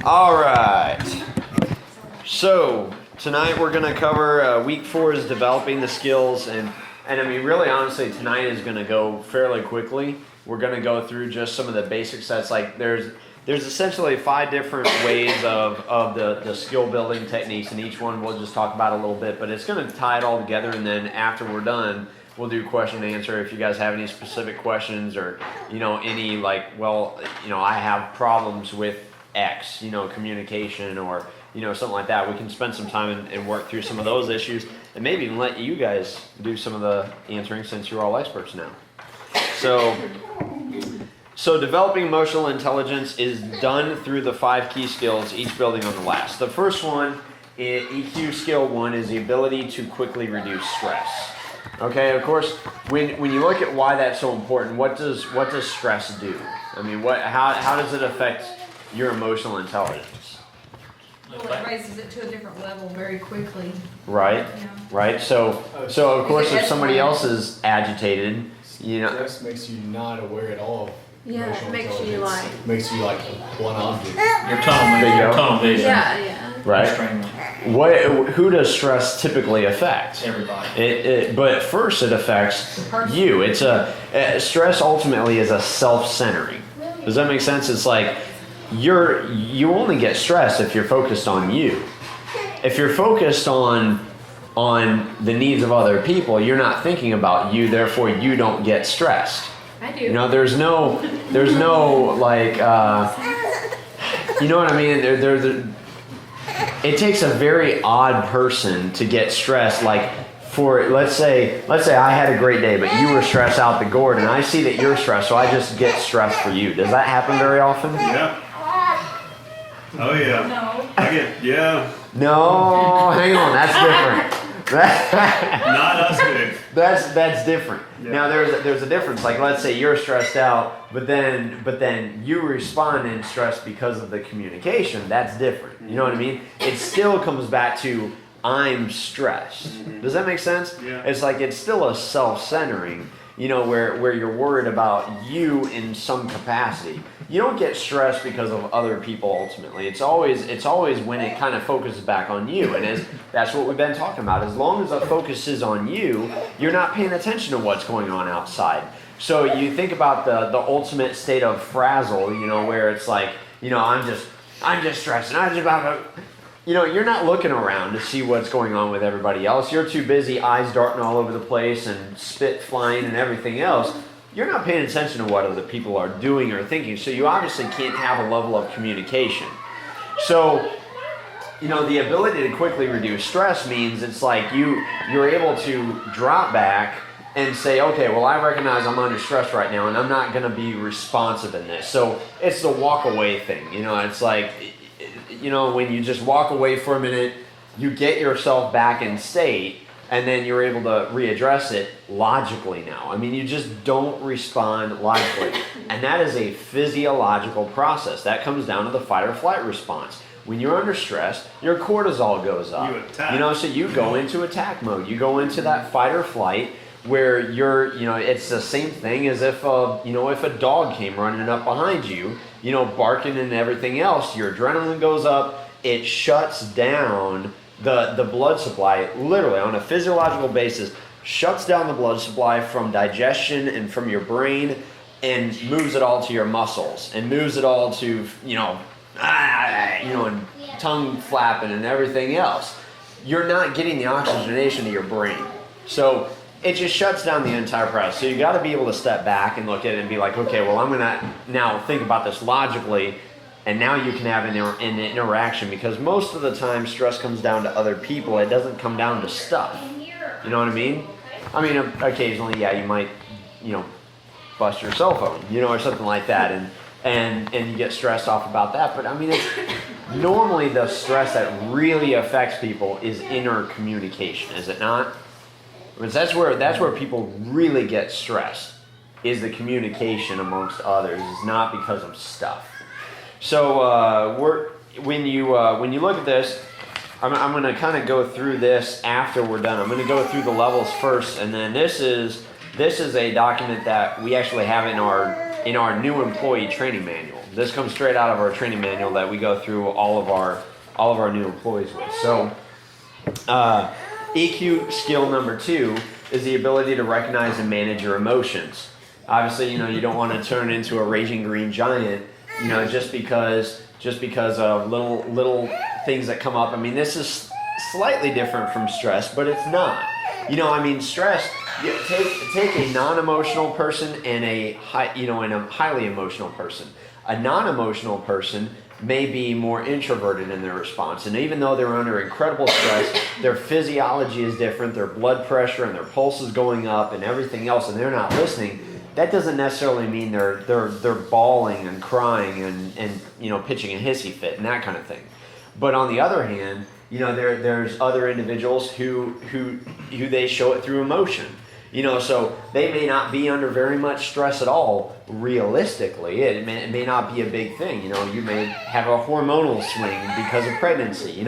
All right. So tonight we're going to cover week 4 is developing the skills, and I mean really honestly tonight is going to go fairly quickly. We're going to go through just some of the basic sets. Like there's essentially 5 different ways of the skill building techniques, and each one we'll just talk about a little bit, but it's going to tie it all together, and then after we're done we'll do question and answer. If you guys have any specific questions or any like, well, I have problems with X, communication or something like that, we can spend some time and work through some of those issues, and maybe even let you guys do some of the answering since you're all experts now. So developing emotional intelligence is done through the 5 key skills, each building on the last. The first one, EQ skill 1, is the ability to quickly reduce stress. Okay, of course, when you look at why that's so important, what does stress do? I mean, how does it affect your emotional intelligence? Well, it raises it to a different level very quickly. Right, right. So of course, if somebody else is agitated, stress makes you not aware at all. Yeah, it makes you like one object. Your tunnel vision. Yeah. Right. Extremely. Who does stress typically affect? Everybody. But first it affects you. It's stress ultimately is a self-centering. Does that make sense? It's like you only get stressed if you're focused on you. If you're focused on the needs of other people, you're not thinking about you, therefore you don't get stressed. I do. There's no like, you know what I mean? It takes a very odd person to get stressed. Like, for let's say I had a great day, but you were stressed out the gourd, and I see that you're stressed, so I just get stressed for you. Does that happen very often? Yeah. Oh yeah. No. No, hang on, that's different. Not us big. That's different. Yeah. Now there's a difference. Like, let's say you're stressed out, but then you respond in stress because of the communication. That's different. You know what I mean? It still comes back to I'm stressed. Mm-hmm. Does that make sense? Yeah. It's like it's still a self-centering. Where you're worried about you in some capacity. You don't get stressed because of other people ultimately. It's always when it kind of focuses back on you. And that's what we've been talking about. As long as the focus is on you, you're not paying attention to what's going on outside. So you think about the ultimate state of frazzle, where it's like, I'm just stressed and I just about to, you're not looking around to see what's going on with everybody else. You're too busy, eyes darting all over the place and spit flying and everything else. You're not paying attention to what other people are doing or thinking, so you obviously can't have a level of communication. So, the ability to quickly reduce stress means it's like you're able to drop back and say, okay, well, I recognize I'm under stress right now and I'm not going to be responsive in this. So it's the walk away thing. It's like, when you just walk away for a minute, you get yourself back in state, and then you're able to readdress it logically now. I mean, you just don't respond logically. And that is a physiological process. That comes down to the fight or flight response. When you're under stress, your cortisol goes up. You attack. So you go into attack mode. You go into that fight or flight where you're, it's the same thing as if a dog came running up behind you, barking and everything else. Your adrenaline goes up. It shuts down the blood supply, literally on a physiological basis, shuts down the blood supply from digestion and from your brain, and moves it all to your muscles, and moves it all to and tongue flapping and everything else. You're not getting the oxygenation to your brain, so it just shuts down the entire process. So you got to be able to step back and look at it and be like, okay, well, I'm gonna now think about this logically. And now you can have an interaction, because most of the time stress comes down to other people. It doesn't come down to stuff. You know what I mean? I mean, occasionally, yeah, you might, bust your cell phone, or something like that, and you get stressed off about that. But I mean, normally the stress that really affects people is inner communication, is it not? Because that's where people really get stressed, is the communication amongst others. It's not because of stuff. So when you look at this, I'm going to kind of go through this after we're done. I'm going to go through the levels first, and then this is a document that we actually have in our in our new employee training manual. This comes straight out of our training manual that we go through all of our new employees with. So EQ skill number 2 is the ability to recognize and manage your emotions. Obviously, you don't want to turn into a raging green giant, just because of little things that come up. I mean, this is slightly different from stress, but it's not. Stress. Take a non-emotional person and a highly emotional person. A non-emotional person may be more introverted in their response, and even though they're under incredible stress, their physiology is different, their blood pressure and their pulse is going up and everything else, and they're not listening. That doesn't necessarily mean they're bawling and crying and pitching a hissy fit and that kind of thing. But on the other hand, there's other individuals who they show it through emotion. So they may not be under very much stress at all. Realistically, it may not be a big thing. You may have a hormonal swing because of pregnancy.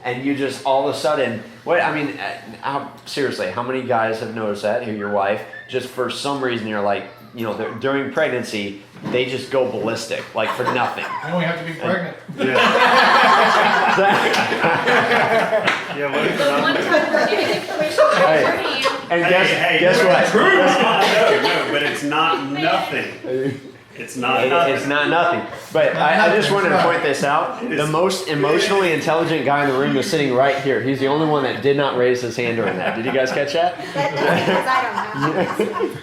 And you just all of a sudden, seriously, how many guys have noticed that? Who your wife just for some reason you're like, during pregnancy they just go ballistic, like for nothing. You don't have to be pregnant. Yeah, what is The one time we're getting information out of your hand. And guess what? No, but it's not nothing. It's not nothing. It's not nothing. But I just wanted to point this out. The most emotionally intelligent guy in the room is sitting right here. He's the only one that did not raise his hand during that. Did you guys catch that? That's because I don't know.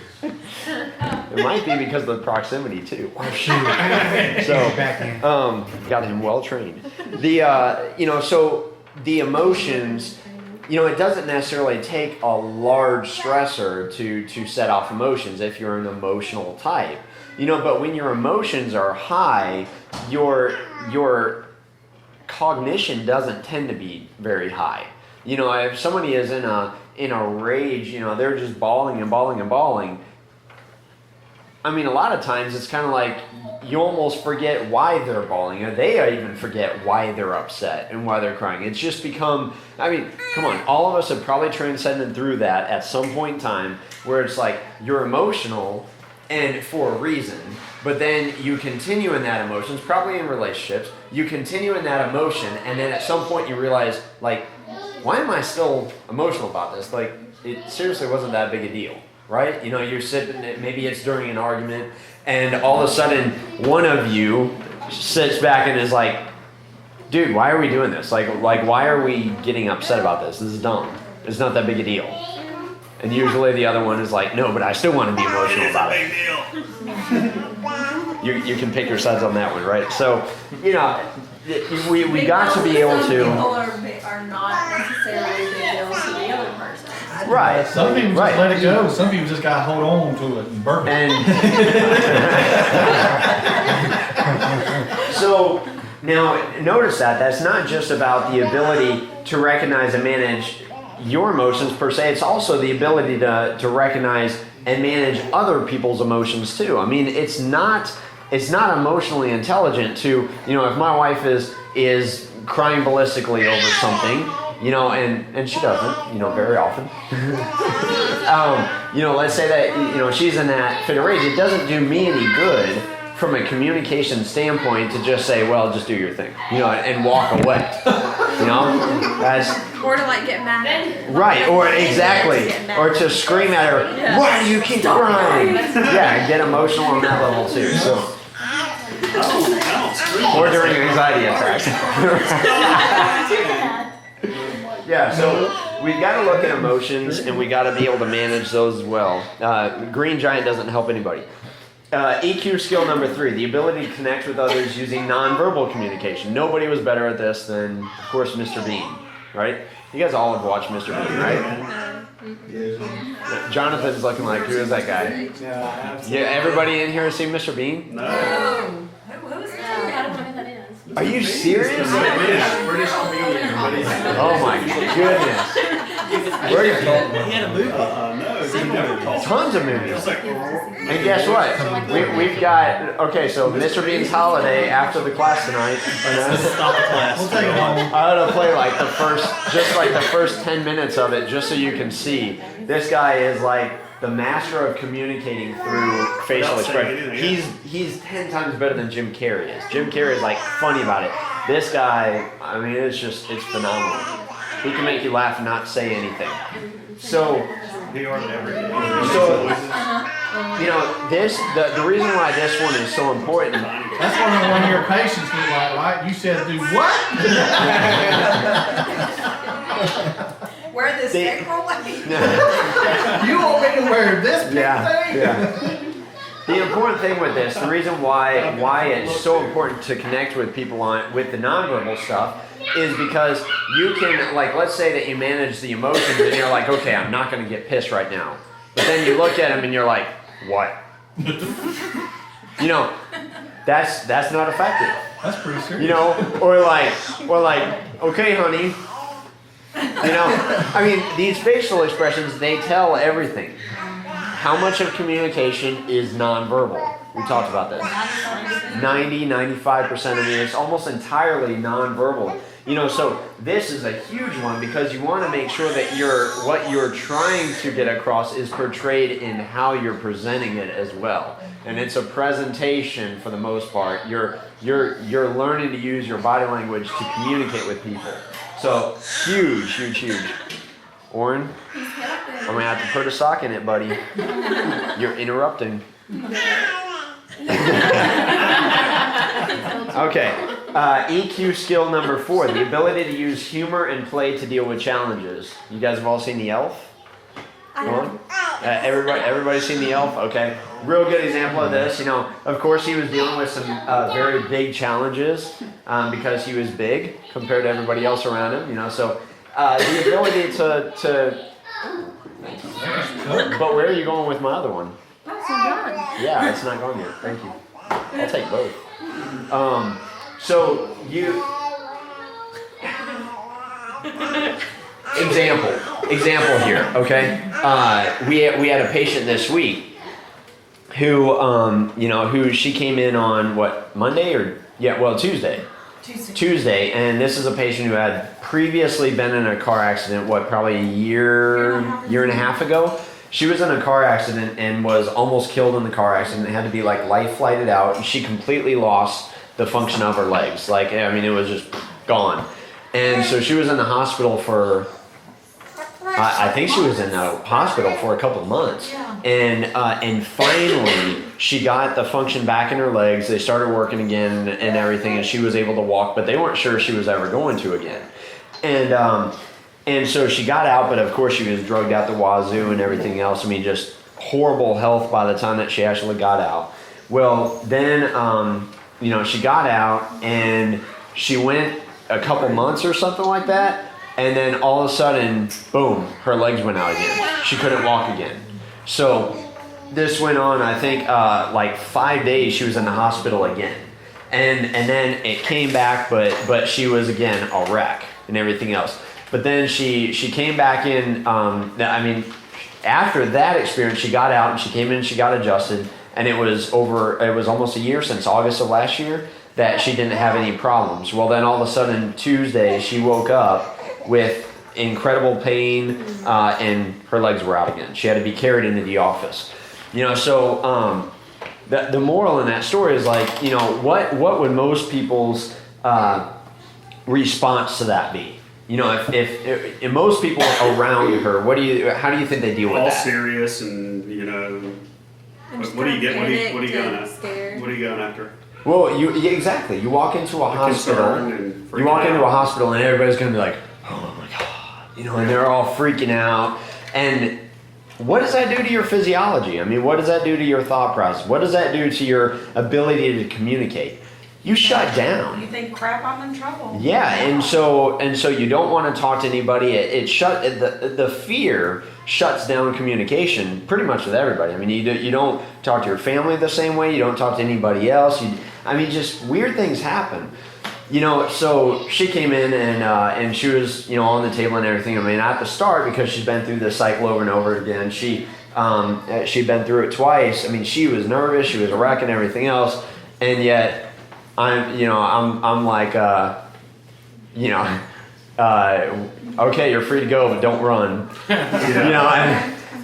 It might be because of the proximity too. Oh, shoot. So, got him well trained. So the emotions, it doesn't necessarily take a large stressor to set off emotions if you're an emotional type. But when your emotions are high, your cognition doesn't tend to be very high. If somebody is in a rage, they're just bawling and bawling and bawling. A lot of times it's kind of like you almost forget why they're bawling, or they even forget why they're upset and why they're crying. It's just become, come on, all of us have probably transcended through that at some point in time where it's like you're emotional and for a reason, but then you continue in that emotion, probably in relationships, you continue in that emotion, and then at some point you realize, like, why am I still emotional about this? Like, it seriously wasn't that big a deal. Right? You're sitting, maybe it's during an argument, and all of a sudden one of you sits back and is like, dude, why are we doing this? Like why are we getting upset about this? This is dumb. It's not that big a deal. And usually the other one is like, no, but I still want to be emotional about it. You can pick your sides on that one, right? So, we got to be able Some to. people are not necessarily big deals to the other person. Right. Some people just Right. let it go. Some people just gotta hold on to it and burn it. And so now notice that's not just about the ability to recognize and manage your emotions per se. It's also the ability to recognize and manage other people's emotions too. It's not emotionally intelligent to, if my wife is crying ballistically over something, and she doesn't, very often. Let's say that, she's in that fit of rage. It doesn't do me any good from a communication standpoint to just say, well, just do your thing, and walk away. That's Or to get mad at her. right, or exactly, or to scream at her, why do you keep crying? Yeah, get emotional on that level too. So. Or during anxiety attacks. Yeah, so we've got to look at emotions, and we got to be able to manage those as well. Green giant doesn't help anybody. EQ skill number 3, the ability to connect with others using nonverbal communication. Nobody was better at this than, of course, Mr. Bean, right? You guys all have watched Mr. Bean, right? Jonathan's looking like, who is that guy? Yeah, everybody in here has seen Mr. Bean? No. Who is that? I don't know who that is. Are you serious? British comedian. Oh my goodness. Where did you? He had a movie. No, he never told. Tons of movies. It's like, And guess what? We've got, so Mr. Bean's holiday after the class tonight. Let's stop the class. We'll take it home. I'm gonna play the first 10 minutes of it just so you can see. This guy is the master of communicating through facial Without saying expression. anything, He's 10 times better than Jim Carrey is. Jim Carrey is like funny about it. This guy, I mean, it's phenomenal. He can make you laugh and not say anything. So, He ordered everything. So- you know, the reason why this one is so important. That's one of your patients was like, right? You said, do what? Wear this They- April light. You want me to wear this big Yeah, thing? yeah. The important thing with this, the reason why it's so important to connect with people with the nonverbal stuff, is because you can, like, let's say that you manage the emotions and you're like, okay, I'm not going to get pissed right now. But then you look at them and you're like, what? You know, that's not effective. That's pretty serious. You know, or like, okay, honey. You know, I mean, these facial expressions, they tell everything. How much of communication is nonverbal? We talked about this. 95%. I mean, it's almost entirely nonverbal. You know, so this is a huge one because you want to make sure that what you're trying to get across is portrayed in how you're presenting it as well. And it's a presentation for the most part. You're learning to use your body language to communicate with people. So huge. Oren, I'm gonna have to put a sock in it, buddy. You're interrupting. Okay. EQ skill number 4, the ability to use humor and play to deal with challenges. You guys have all seen The Elf? Come on. Everybody's seen The Elf? Okay. Real good example of this. You know, of course he was dealing with some very big challenges because he was big compared to everybody else around him. You know, so the ability to. But where are you going with my other one? That's done. Yeah, it's not gone yet. Thank you. I'll take both. So you example here, okay? We had a patient this week who who she came in on Monday or Tuesday. Tuesday, and this is a patient who had previously been in a car accident, probably a year and a half ago. She was in a car accident and was almost killed in the car accident. Had to be life flighted out. She completely lost the function of her legs. It was just gone. And so she was in the hospital for, I think she was in the hospital for a couple of months. And finally she got the function back in her legs. They started working again and everything, and she was able to walk, but they weren't sure she was ever going to again. And so she got out, but of course she was drugged out the wazoo and everything else. Just horrible health by the time that she actually got out. Well, then, she got out and she went a couple months or something like that. And then all of a sudden, boom, her legs went out again. She couldn't walk again. So this went on, I think, 5 days she was in the hospital again. And then it came back, but she was again a wreck and everything else. But then she came back in, after that experience, she got out and she came in, she got adjusted, and it was almost a year since August of last year that she didn't have any problems. Well, then all of a sudden, Tuesday, she woke up with incredible pain, and her legs were out again. She had to be carried into the office. So the moral in that story is what would most people's response to that be? If most people around her, how do you think they deal with All that? serious and what do you get? What are you going after? Scared. What are you going after? Well, exactly. You walk into a hospital. You walk into a hospital and everybody's going to be like, oh my God, and they're all freaking out. And what does that do to your physiology? What does that do to your thought process? What does that do to your ability to communicate? You shut down. You think, crap, I'm in trouble. Yeah, and so you don't want to talk to anybody. The fear shuts down communication pretty much with everybody. You don't talk to your family the same way. You don't talk to anybody else. Just weird things happen. So she came in and she was on the table and everything. At the start, because she's been through this cycle over and over again. She'd been through it twice. She was nervous. She was a wreck and everything else, and yet. Okay, you're free to go, but don't run.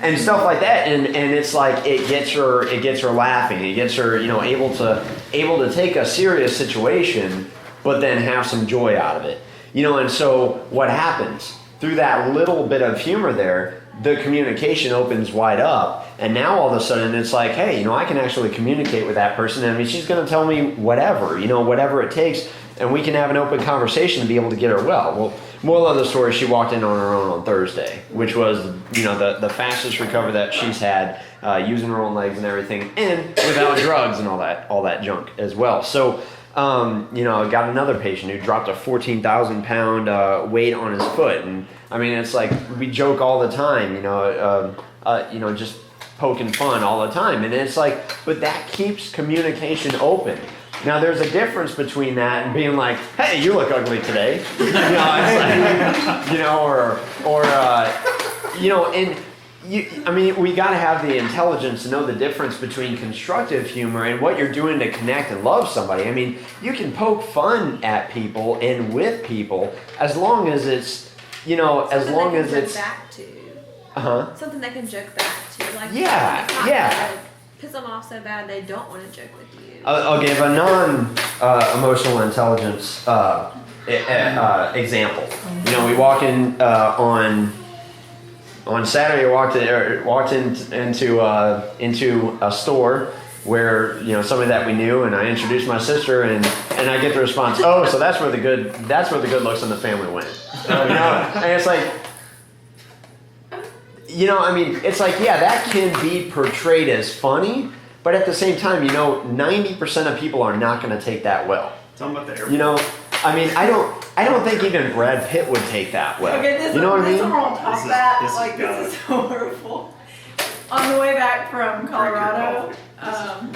and stuff like that, and it's like it gets her laughing, it gets her able to take a serious situation but then have some joy out of it, and so what happens through that little bit of humor there, the communication opens wide up, and now all of a sudden it's like, hey, I can actually communicate with that person. I mean, she's going to tell me whatever, whatever it takes, and we can have an open conversation to be able to get her well. Moral of the story, she walked in on her own on Thursday, which was, the fastest recovery that she's had, using her own legs and everything, and without drugs and all that junk as well. So, I got another patient who dropped a 14,000 pound weight on his foot, and I mean, it's like we joke all the time, just poking fun all the time, and it's like, but that keeps communication open. Now, there's a difference between that and being like, "Hey, you look ugly today," it's like, and we got to have the intelligence to know the difference between constructive humor and what you're doing to connect and love somebody. I mean, you can poke fun at people and with people as long as it's, as long as it's back to. Something they can joke back to. Like, yeah. Piss them off so bad they don't want to joke with you. I'll give a non-emotional intelligence example. We walk in on Saturday. Walked into a store where somebody that we knew, and I introduced my sister, and I get the response, "Oh, so that's where the good looks in the family went." And it's like, it's like, yeah, that can be portrayed as funny, but at the same time, 90% of people are not going to take that well. Tell them about the airport. I don't think even Brad Pitt would take that well. Okay, this what I mean? this on top of that, this is horrible. On the way back from Colorado, on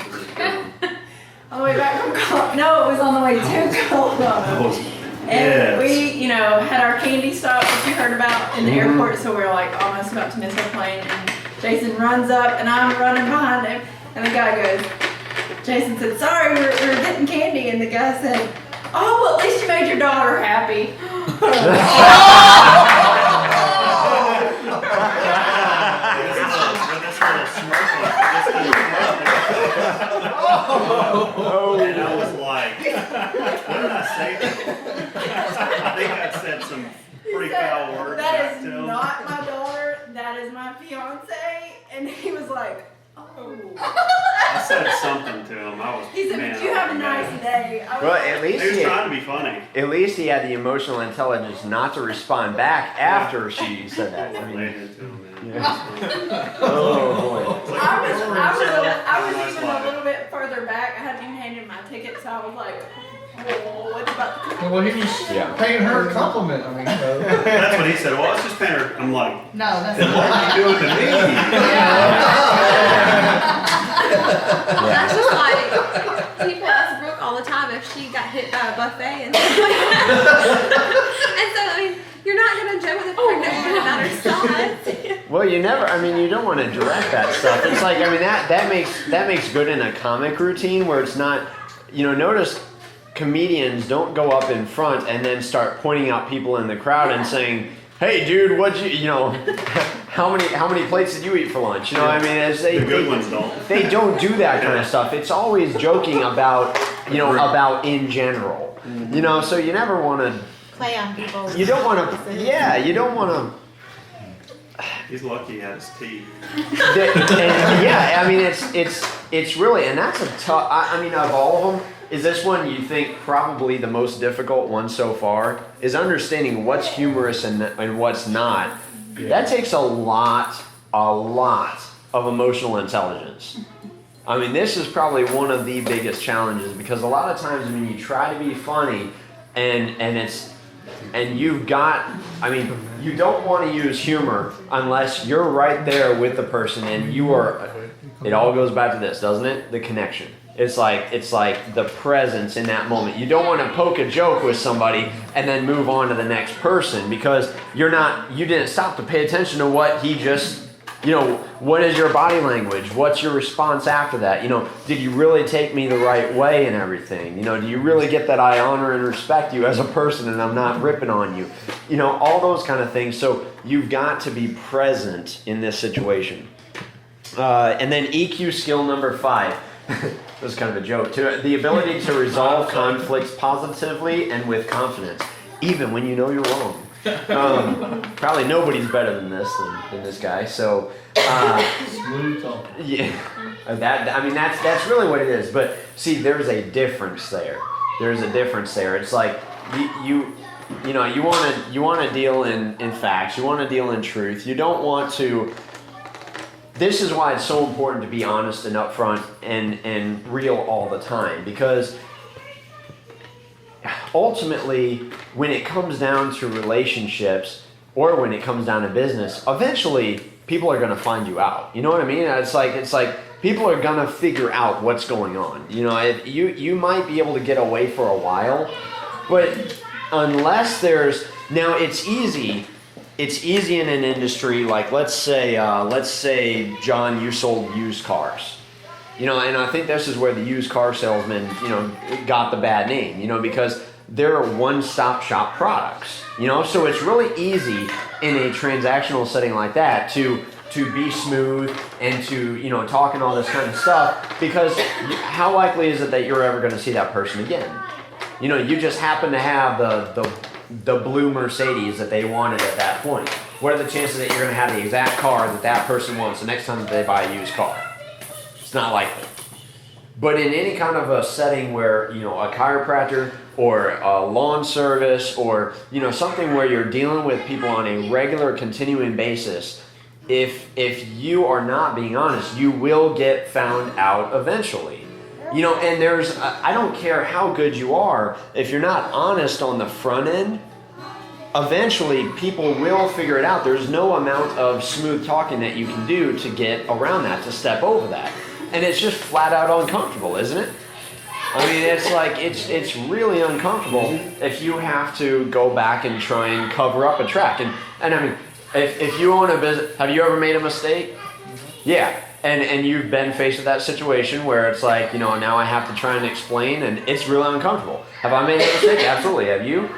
the way back from Colorado, no, it was on the way to Colorado. And we, had our candy stop, which you heard about in the airport, so we were like almost about to miss our plane, and Jason runs up, and I'm running behind him, and the guy goes, Jason said, "Sorry, we're getting candy," and the guy said, "Oh, well, at least you made your daughter happy." And I was like, what did I say to him? I think I said some pretty foul words back That is to him. not my daughter, that is my fiance. And he was like, oh. I said something to him. He said, "But you have a nice day." I was Well, like, at least He was trying to be funny. At least he had the emotional intelligence not to respond back after she said that. I Laid mean, into him, man. oh boy. It's like, I was nice even life. a little bit further back. I hadn't even handed him my ticket, so I was like, "Oh, what's about to come?" Well, he was Yeah. paying her a compliment. I mean, That's what he said. Well, it's just paying her. I'm like, No, that's then what are you doing to me? That's just like people ask Brooke all the time if she got hit by a buffet and stuff like that. And so, I mean, you're not going to joke with a pregnant woman about her size. Well, you don't want to direct that stuff. It's like, that makes good in a comic routine where it's not, notice comedians don't go up in front and then start pointing out people in the crowd and saying, "Hey, dude, how many plates did you eat for lunch?" The good ones don't. They don't do that kind of stuff. It's always joking about, about in general. So you never want to. Play on people. You don't want to. Yeah, you don't want to. He's lucky he had his teeth. It's really, and that's a tough. Of all of them, is this one you think probably the most difficult one so far? Is understanding what's humorous and what's not. Yeah. That takes a lot of emotional intelligence. This is probably one of the biggest challenges because a lot of times when you try to be funny, and you've got, you don't want to use humor unless you're right there with the person and you are, it all goes back to this, doesn't it? The connection. It's like the presence in that moment. You don't want to poke a joke with somebody and then move on to the next person because you didn't stop to pay attention to what he just what is your body language? What's your response after that? Did you really take me the right way and everything? Do you really get that I honor and respect you as a person and I'm not ripping on you? All those kind of things. So you've got to be present in this situation. And then EQ skill number 5. This is kind of a joke too. The ability to resolve conflicts positively and with confidence, even when you know you're wrong. Probably nobody's better than this guy. So, Smooth talking. yeah, that's really what it is. But see, there's a difference there. It's like you want to deal in facts. You want to deal in truth. You don't want to. This is why it's so important to be honest and upfront and real all the time, because ultimately, when it comes down to relationships or when it comes down to business, eventually people are going to find you out. You know what I mean? It's like people are going to figure out what's going on. You might be able to get away for a while, but unless now it's easy. It's easy in an industry like let's say John, you sold used cars. And I think this is where the used car salesman, got the bad name, because they're one-stop shop products, so it's really easy in a transactional setting like that to be smooth and to, talk and all this kind of stuff, because how likely is it that you're ever going to see that person again? You just happen to have the blue Mercedes that they wanted at that point. What are the chances that you're going to have the exact car that person wants the next time that they buy a used car? It's not likely. But in any kind of a setting where, a chiropractor or a lawn service or, something where you're dealing with people on a regular, continuing basis, if you are not being honest, you will get found out eventually. And I don't care how good you are, if you're not honest on the front end, eventually people will figure it out. There's no amount of smooth talking that you can do to get around that, to step over that. And it's just flat out uncomfortable, isn't it? It's really uncomfortable if you have to go back and try and cover up a track. And if you own a business, have you ever made a mistake? Yeah. And you've been faced with that situation where it's like, now I have to try and explain, and it's really uncomfortable. Have I made a mistake? Absolutely. Have you?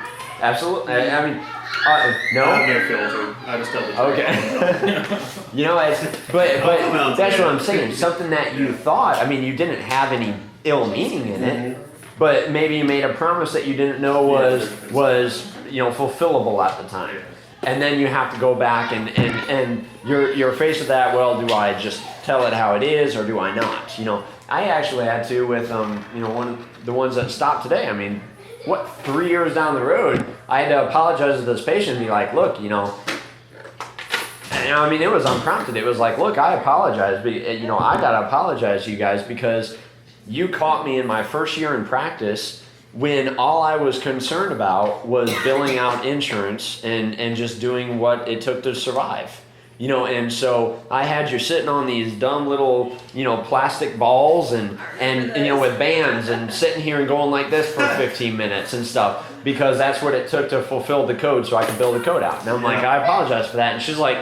Absolutely. No? I have no filter. I just tell the truth. Okay. but that's what I'm saying. Something that you thought, you didn't have any ill meaning in it, but maybe you made a promise that you didn't know was fulfillable at the time. And then you have to go back and you're faced with that. Well, do I just tell it how it is, or do I not? I actually had to with one of the ones that stopped today. 3 years down the road, I had to apologize to this patient and be like, look, it was unprompted. It was like, look, I apologize, but I gotta apologize to you guys because you caught me in my first year in practice when all I was concerned about was billing out insurance and just doing what it took to survive. And so I had you sitting on these dumb little, plastic balls and with bands and sitting here and going like this for 15 minutes and stuff, because that's what it took to fulfill the code so I could build the code out. And I'm like, I apologize for that. And she's like,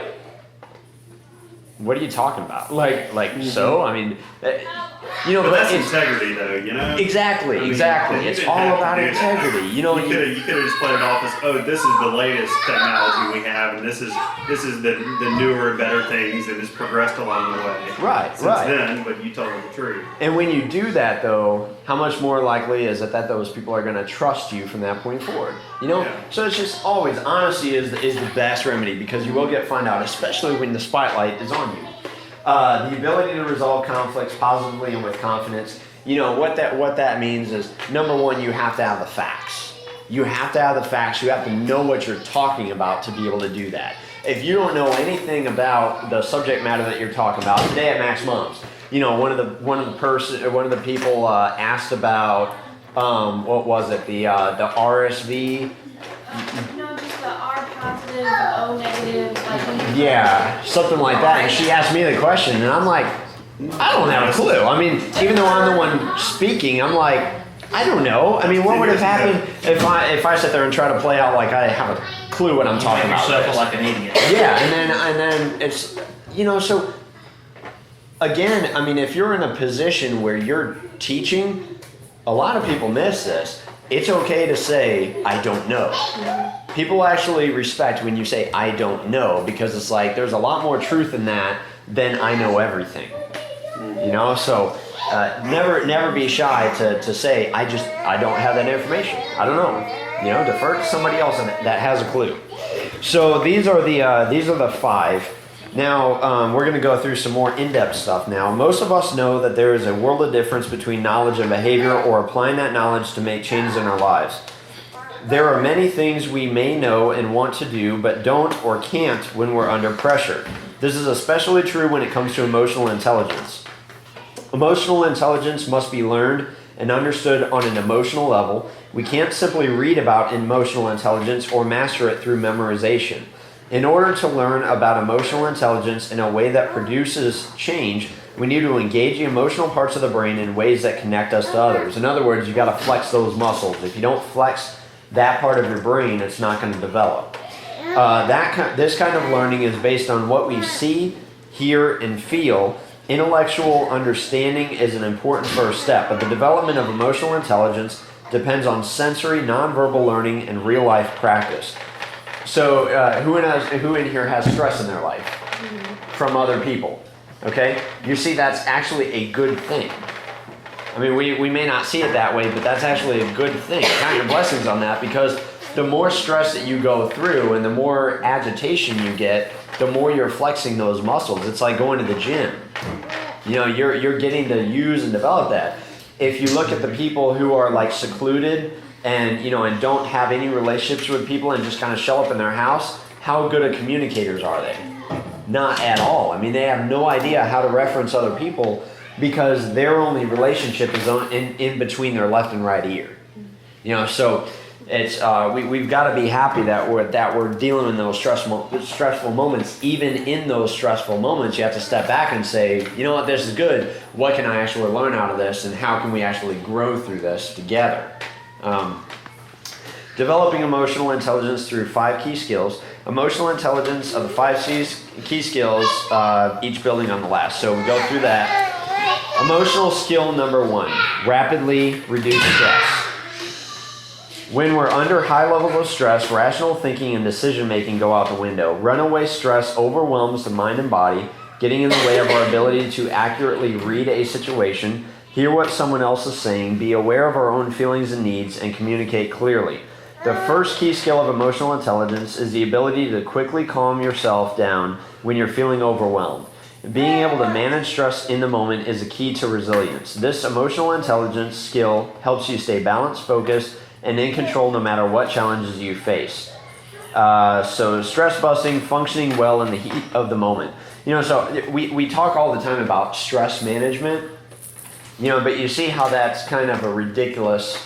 what are you talking about? So, but that's integrity, though. Exactly. It's all about integrity. You could have just played it off as, this is the latest technology we have, and this is the newer, better things, and it's progressed along the way. Right. Since then, but you told them the truth. And when you do that, though, how much more likely is it that those people are going to trust you from that point forward? So it's just always honesty is the best remedy, because you will get found out, especially when the spotlight is on you. The ability to resolve conflicts positively and with confidence. What that means is, number one, you have to have the facts. You have to have the facts. You have to know what you're talking about to be able to do that. If you don't know anything about the subject matter that you're talking about, today at Max Moms, one of the people asked about what was it, the RSV. Just the R positive, O negative, Yeah, something like that. And she asked me the question, and I'm like, I don't have a clue. Even though I'm the one speaking, I'm like, I don't know. What would have happened if I sit there and try to play out like I have a clue what I'm talking about? Yourself like an idiot. Yeah, and then it's so again, I mean, if you're in a position where you're teaching, a lot of people miss this. It's okay to say, I don't know. People actually respect when you say, I don't know, because it's like, there's a lot more truth in that than I know everything. So never be shy to say, I don't have that information. I don't know. Defer to somebody else that has a clue. So these are the 5. Now, we're going to go through some more in-depth stuff now. Most of us know that there is a world of difference between knowledge and behavior, or applying that knowledge to make changes in our lives. There are many things we may know and want to do, but don't or can't when we're under pressure. This is especially true when it comes to emotional intelligence. Emotional intelligence must be learned and understood on an emotional level. We can't simply read about emotional intelligence or master it through memorization. In order to learn about emotional intelligence in a way that produces change, we need to engage the emotional parts of the brain in ways that connect us to others. In other words, you got to flex those muscles. If you don't flex that part of your brain, it's not going to develop. This kind of learning is based on what we see, hear, and feel. Intellectual understanding is an important first step, but the development of emotional intelligence depends on sensory, nonverbal learning and real-life practice. So, who in here has stress in their life from other people? Okay, you see, that's actually a good thing. I mean, we may not see it that way, but that's actually a good thing. Count your blessings on that, because the more stress that you go through and the more agitation you get, the more you're flexing those muscles. It's like going to the gym. You're getting to use and develop that. If you look at the people who are like secluded and and don't have any relationships with people and just kind of show up in their house, how good of communicators are they? Not at all. I mean, they have no idea how to reference other people, because their only relationship is in between their left and right ear. So it's we've got to be happy that we're dealing in those stressful moments. Even in those stressful moments, you have to step back and say, you know what, this is good. What can I actually learn out of this, and how can we actually grow through this together? Developing emotional intelligence through 5 key skills. Emotional intelligence of the 5 key skills, each building on the last. So we go through that. Emotional skill number 1, rapidly reduce stress. When we're under high levels of stress, rational thinking and decision making go out the window. Runaway stress overwhelms the mind and body, getting in the way of our ability to accurately read a situation, hear what someone else is saying, be aware of our own feelings and needs, and communicate clearly. The first key skill of emotional intelligence is the ability to quickly calm yourself down when you're feeling overwhelmed. Being able to manage stress in the moment is a key to resilience. This emotional intelligence skill helps you stay balanced, focused, and in control no matter what challenges you face. So stress busting, functioning well in the heat of the moment. So we talk all the time about stress management, but you see how that's kind of a ridiculous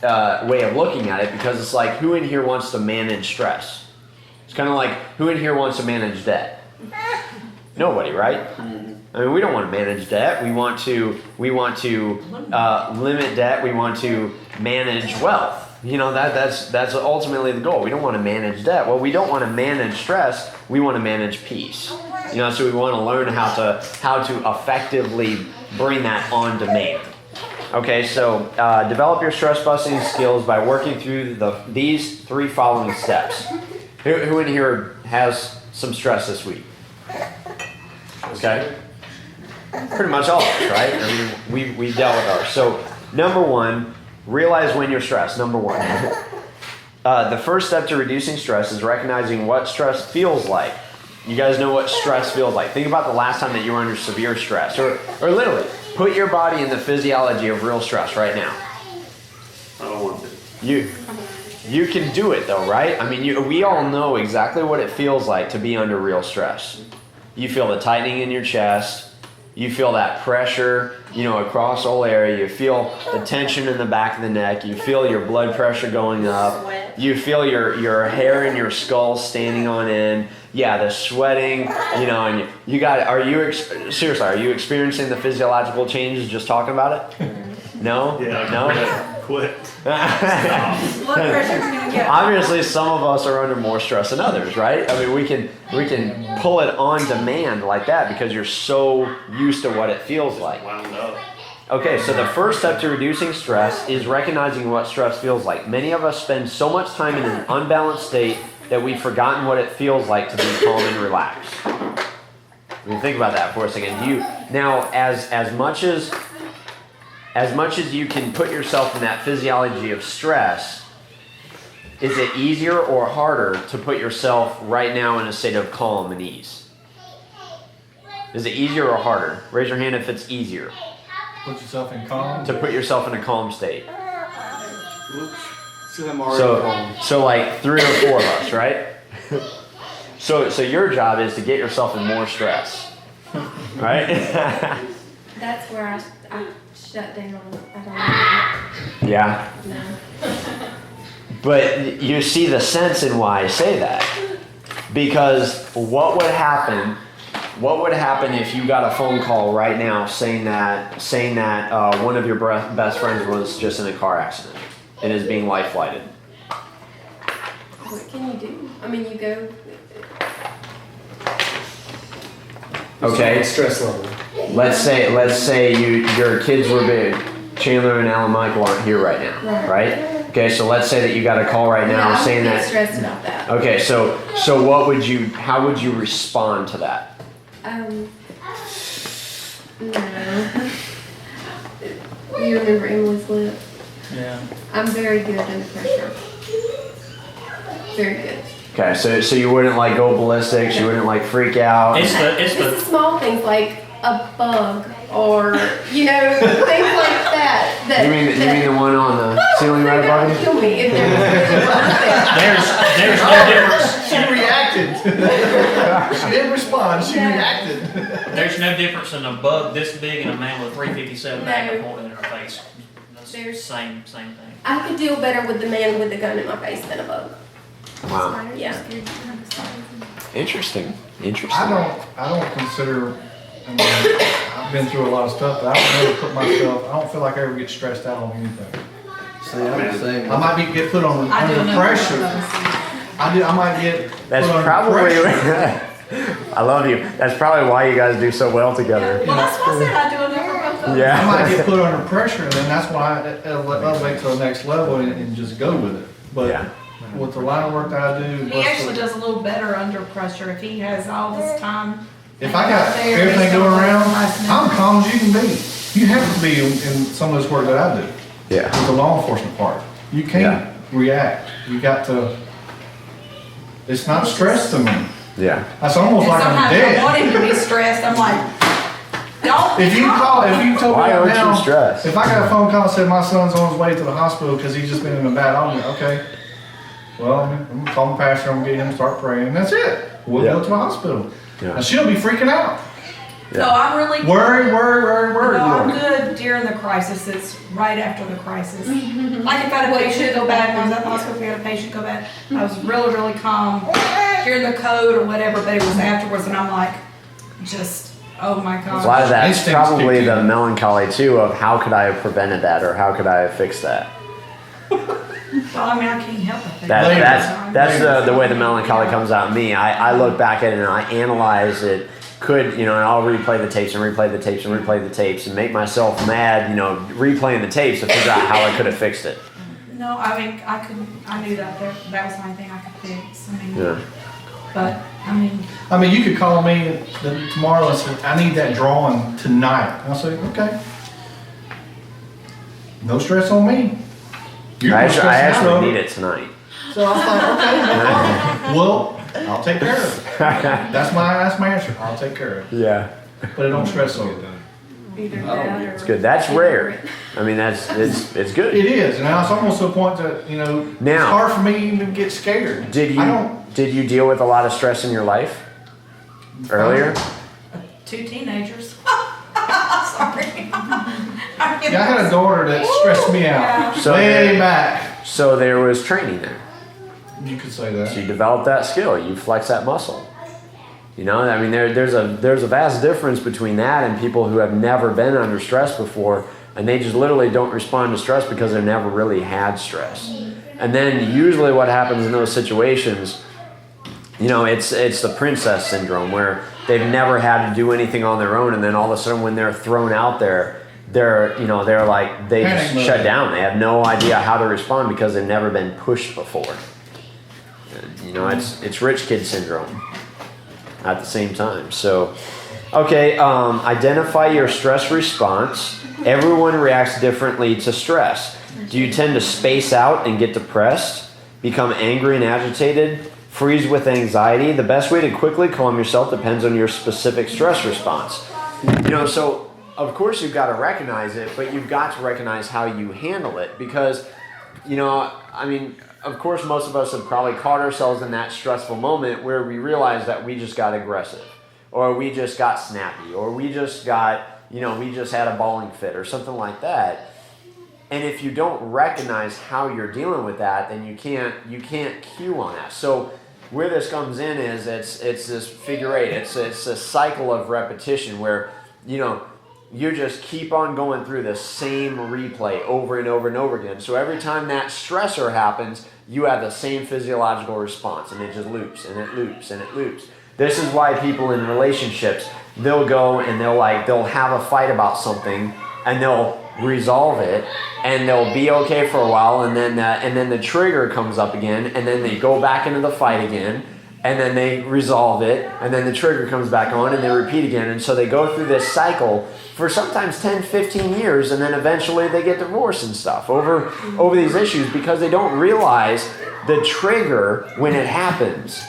way of looking at it, because it's like, who in here wants to manage stress? It's kind of like, who in here wants to manage debt? Nobody, right? I mean, we don't want to manage debt. We want to limit debt. We want to manage wealth. That's ultimately the goal. We don't want to manage debt. Well, we don't want to manage stress. We want to manage peace. So we want to learn how to effectively bring that on demand. Okay, so develop your stress busting skills by working through these 3 following steps. Who in here has some stress this week? Okay, pretty much all of us, right? I mean, we dealt with ours. So number 1, realize when you're stressed. Number 1. The first step to reducing stress is recognizing what stress feels like. You guys know what stress feels like. Think about the last time that you were under severe stress, or literally put your body in the physiology of real stress right now. I don't want to. You can do it though, right? I mean, we all know exactly what it feels like to be under real stress. You feel the tightening in your chest. You feel that pressure, across the whole area. You feel the tension in the back of the neck. You feel your blood pressure going up. You feel your hair in your skull standing on end. Yeah, the sweating, and you got it. Are you experiencing the physiological changes just talking about it? No? Yeah, No? quit. Blood pressure's gonna get. Obviously, some of us are under more stress than others, right? I mean, we can pull it on demand like that because you're so used to what it feels like. Wound up. Okay, so the first step to reducing stress is recognizing what stress feels like. Many of us spend so much time in an unbalanced state that we've forgotten what it feels like to be calm and relaxed. I mean, think about that for a second. Do you now, as much as you can put yourself in that physiology of stress, is it easier or harder to put yourself right now in a state of calm and ease? Is it easier or harder? Raise your hand if it's easier. Put yourself in calm. To put yourself in a calm state. See, I'm already calm. So like 3 or 4 of us, right? So your job is to get yourself in more stress, right? That's where I shut down. Yeah. No. But you see the sense in why I say that, because what would happen if you got a phone call right now saying that one of your best friends was just in a car accident and is being life flighted? What can you do? I mean, you go. Okay. Stress level. Let's say your kids were big. Chandler and Alan Michael aren't here right now, right? Okay, so let's say that you got a call right now saying I'm that. stressed about that. Okay, so how would you respond to that? No. You remember Emily's lip? Yeah. I'm very good under pressure. Very good. Okay, so you wouldn't like go ballistic, you wouldn't like freak out. It's the small things like a bug or things like that. You mean the one on the ceiling right above you? Kill me if there was There's no difference. She reacted. She didn't respond. She reacted. There's no difference in a bug this big and a man with 357 magnum pointing in her face. That's the There's- same thing. I could deal better with the man with the gun in my face than a bug. Wow. Yeah. Interesting. I don't consider. I mean, I've been through a lot of stuff, but I don't never put myself. I don't feel like I ever get stressed out on anything. See, I'm the same. I might get put on under pressure. I might get. That's put under probably. pressure. I love you. That's probably why you guys do so well together. Well, that's what I said. I do a number of those. I Yeah. might get put under pressure, and then that's why I elevate to the next level and just go with it. But Yeah. with the line of work that I do, He actually does a little better under pressure if he has all this time. if I got everything going around, I'm calm as you can be. You have to be in some of this work that I do. Yeah. With the law enforcement part. You can't react. You got to, it's not stress to me. Yeah. That's almost like I'm Sometimes I want dead. him to be stressed. I'm like, don't. If you told me Why right aren't now, you stressed? if I got a phone call that said my son's on his way to the hospital because he's just been in a bad argument, okay. Well, I'm gonna call the pastor, I'm gonna get him to start praying, and that's it. We'll go to the hospital. Yeah. And she'll be freaking out. No, I'm really. Worry. No, I'm good during the crisis. It's right after the crisis. Like if I had a patient go bad, when I was at the hospital, if we had a patient go bad, I was really, really calm during the code or whatever, but it was afterwards, and I'm like, oh my A God. lot of that's Instincts probably kick the in. melancholy too of how could I have prevented that or how could I have fixed that. Well, I mean, I can't help it. That's the way the melancholy comes out in me. I look back at it and I analyze it. And I'll replay the tapes and replay the tapes and replay the tapes and make myself mad, replaying the tapes to figure out how I could have fixed it. No, I mean, I knew that that was the only thing I could fix. I mean, Yeah. but I mean, You could call me tomorrow and say, I need that drawing tonight. I'll say, okay. No stress on me. You're I gonna stress out actually over need it tonight. So I was like, okay, no problem. Well, I'll take care of it. That's my answer. I'll take care of it. Yeah. But it don't stress over it. either that or. It's good. That's rare. I mean, it's good. It is, and it's almost to a point that, it's Now- hard for me to even get scared. Did you deal with a lot of stress in your life earlier? 2 teenagers. Sorry. Yeah, I had a daughter that stressed me out. So Way there- back. So there was training there. You could say So that. you develop that skill. You flex that muscle. There's a vast difference between that and people who have never been under stress before. and they just literally don't respond to stress because they've never really had stress. And then usually what happens in those situations, it's the princess syndrome, where they've never had to do anything on their own, and then all of a sudden when they're thrown out there, they're like, they just shut down. They have no idea how to respond because they've never been pushed before. It's rich kid syndrome at the same time. So, okay, identify your stress response. Everyone reacts differently to stress. Do you tend to space out and get depressed, become angry and agitated, freeze with anxiety? The best way to quickly calm yourself depends on your specific stress response. So of course you've got to recognize it, but you've got to recognize how you handle it, because, of course most of us have probably caught ourselves in that stressful moment where we realize that we just got aggressive, or we just got snappy, or we just got, we just had a bawling fit or something like that. And if you don't recognize how you're dealing with that, then you can't cue on that. So where this comes in is it's this figure eight. It's a cycle of repetition where, you just keep on going through the same replay over and over and over again. So every time that stressor happens, you have the same physiological response, and it just loops and it loops and it loops. This is why people in relationships, they'll go and they'll have a fight about something, and they'll resolve it, and they'll be okay for a while, and then the trigger comes up again, and then they go back into the fight again, and then they resolve it, and then the trigger comes back on, and they repeat again. And so they go through this cycle for sometimes 10, 15 years, and then eventually they get divorced and stuff over these issues, because they don't realize the trigger when it happens.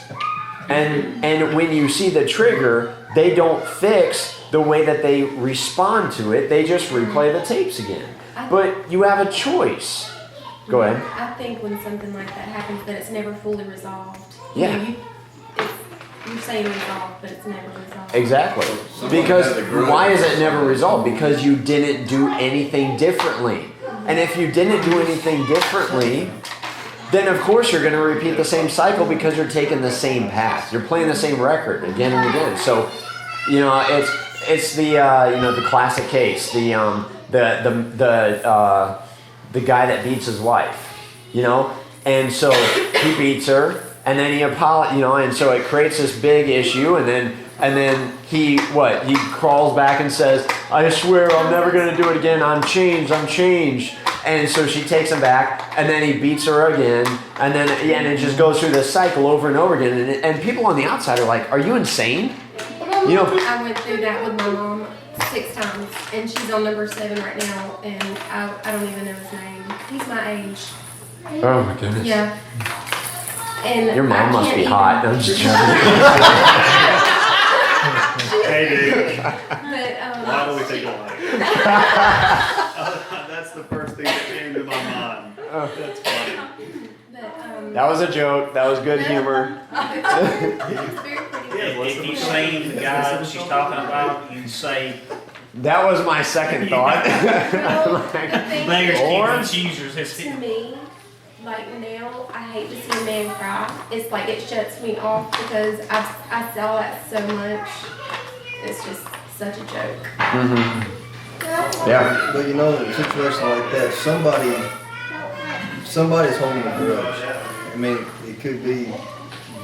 And when you see the trigger, they don't fix the way that they respond to it. They just replay the tapes again. But you have a choice. Go ahead. I think when something like that happens, that it's never fully resolved. Yeah. You're saying resolved, but it's never resolved. Exactly. Because why is it never resolved? Because you didn't do anything differently. And if you didn't do anything differently, then of course you're going to repeat the same cycle, because you're taking the same path. You're playing the same record again and again. So, it's the classic case, the guy that beats his wife, and so he beats her, and then he and so it creates this big issue, and then he crawls back and says, I swear I'm never going to do it again. I'm changed. And so she takes him back, and then he beats her again, and it just goes through this cycle over and over again. And people on the outside are like, are you insane? I went through that with my mom 6 times, and she's on number 7 right now, and I don't even know his name. He's my age. Oh my goodness. Yeah. And your mom must be hot. I'm just joking. Hey, dude. But, Why don't we take a life? That's the first thing that came to my mind. That's funny. but, That was a joke. That was good humor. it's very pretty. If you've seen the guy that she's talking about, you'd say, That was my second thought. Bears Or- keep cheesers. To me, like now, I hate to see a man cry. It's like it shuts me off, because I saw that so much. It's just such a joke. Yeah. But in a situation like that, somebody's holding a grudge. I mean, it could be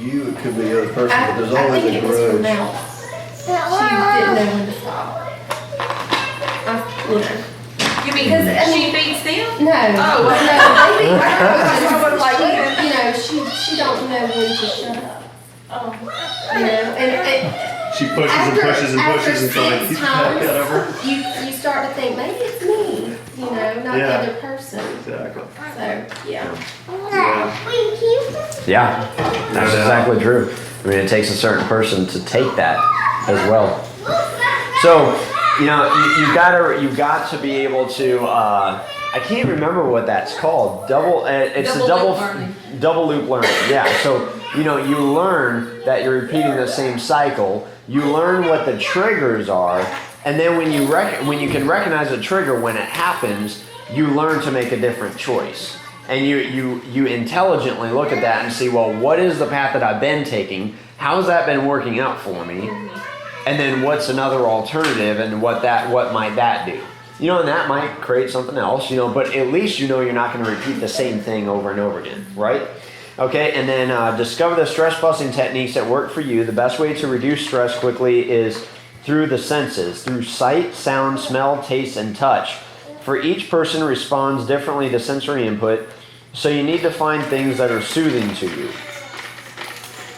you, it could be the other person, but there's I always think a it was from grudge. Mel. She didn't know when to stop. You mean she beats them? No. Oh, no, they beat her because she don't know when to shut up. Oh. And She pushes and pushes and pushes until they keep back out of her. you start to think, maybe it's me, not the other person. Exactly. So, yeah. Yeah. Yeah, that's exactly true. I mean, it takes a certain person to take that as well. So, you've got to be able to. I can't remember what that's called. It's double loop learning. Yeah. So you learn that you're repeating the same cycle. You learn what the triggers are, and then when you can recognize a trigger when it happens, you learn to make a different choice. And you intelligently look at that and see, well, what is the path that I've been taking? How's that been working out for me? And then what's another alternative, and what might that do? And that might create something else, but at least you're not going to repeat the same thing over and over again, right? Okay, and then discover the stress busting techniques that work for you. The best way to reduce stress quickly is through the senses, through sight, sound, smell, taste, and touch. For each person responds differently to sensory input, so you need to find things that are soothing to you.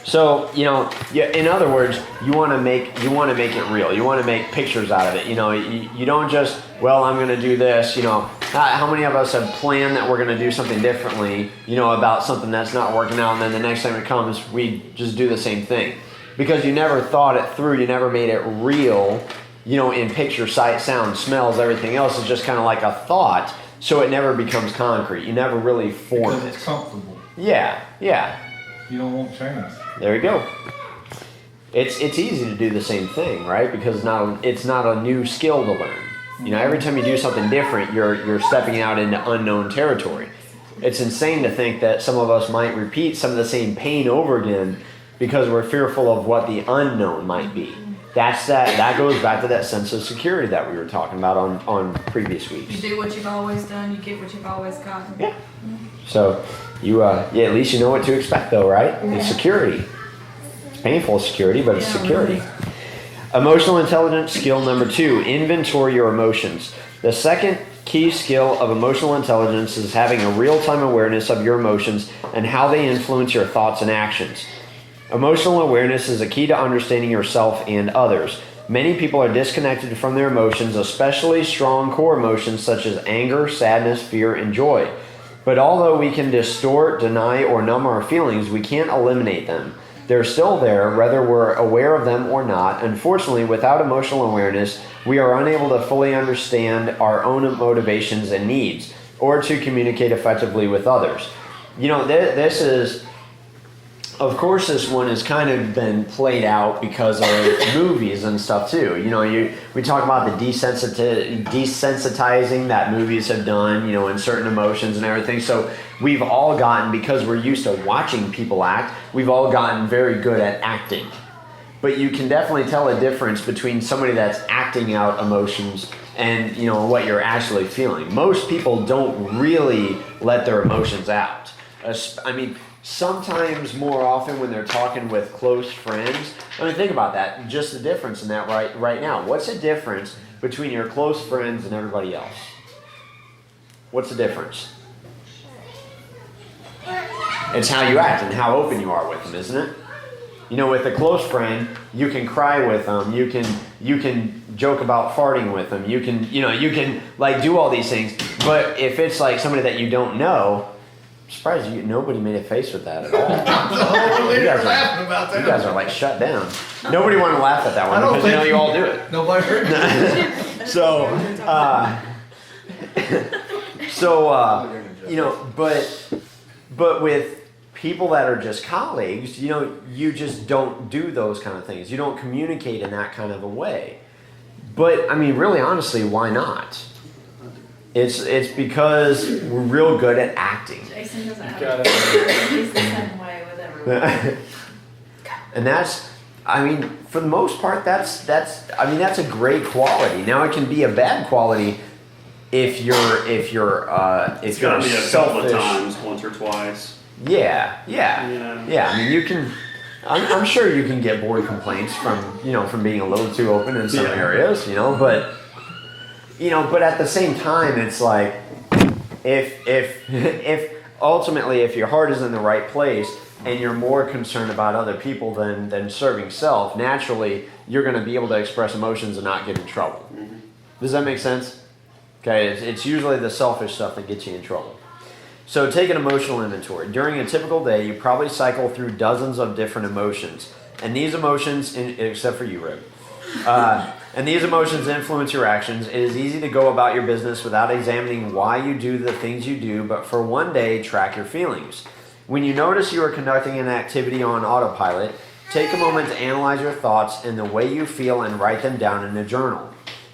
So, in other words, you want to make it real. You want to make pictures out of it. You don't just, I'm going to do this. How many of us have planned that we're going to do something differently, about something that's not working out, and then the next time it comes, we just do the same thing. Because you never thought it through, you never made it real, in picture, sight, sound, smells, everything else is just kind of like a thought, so it never becomes concrete. You never really form Because it. it's comfortable. Yeah. You don't want change. There you go. It's easy to do the same thing, right? Because it's not a new skill to learn. Every time you do something different, you're stepping out into unknown territory. It's insane to think that some of us might repeat some of the same pain over again because we're fearful of what the unknown might be. That goes back to that sense of security that we were talking about on previous weeks. You do what you've always done, you get what you've always gotten. Yeah. So at least you know what to expect though, right? It's security. It's painful security, but it's security. Really. Emotional intelligence skill number 2, inventory your emotions. The second key skill of emotional intelligence is having a real-time awareness of your emotions and how they influence your thoughts and actions. Emotional awareness is a key to understanding yourself and others. Many people are disconnected from their emotions, especially strong core emotions such as anger, sadness, fear, and joy. But although we can distort, deny, or numb our feelings, we can't eliminate them. They're still there, whether we're aware of them or not. Unfortunately, without emotional awareness, we are unable to fully understand our own motivations and needs, or to communicate effectively with others. This is... Of course, this one has kind of been played out because of movies and stuff too. We talk about the desensitizing that movies have done, in certain emotions and everything. So we've all gotten, because we're used to watching people act, we've all gotten very good at acting. But you can definitely tell a difference between somebody that's acting out emotions and, what you're actually feeling. Most people don't really let their emotions out. Sometimes more often when they're talking with close friends. Think about that. Just the difference in that right now. What's the difference between your close friends and everybody else? What's the difference? It's how you act and how open you are with them, isn't it? With a close friend, you can cry with them. You can joke about farting with them. You can do all these things. But if it's like somebody that you don't know, I'm surprised nobody made a face with that at all. You guys are like shut down. Nobody wanted to laugh at that one because you all do it. Nobody heard it. But with people that are just colleagues, you just don't do those kind of things. You don't communicate in that kind of a way. But really, honestly, why not? It's because we're real good at acting. Jason doesn't have it. He's the same way with everyone. And that's, for the most part, that's a great quality. Now it can be a bad quality if you're It's gotta be a couple selfish. of times, once or twice. Yeah. You can. I'm sure you can get board complaints from being a little too open in some areas, but at the same time, it's like, if ultimately, if your heart is in the right place and you're more concerned about other people than serving self, naturally, you're going to be able to express emotions and not get in trouble. Mm-hmm. Does that make sense? Okay, it's usually the selfish stuff that gets you in trouble. So take an emotional inventory. During a typical day, you probably cycle through dozens of different emotions. And these emotions, except for you, Rib, and these emotions influence your actions. It is easy to go about your business without examining why you do the things you do, but for one day, track your feelings. When you notice you are conducting an activity on autopilot, take a moment to analyze your thoughts and the way you feel and write them down in a journal.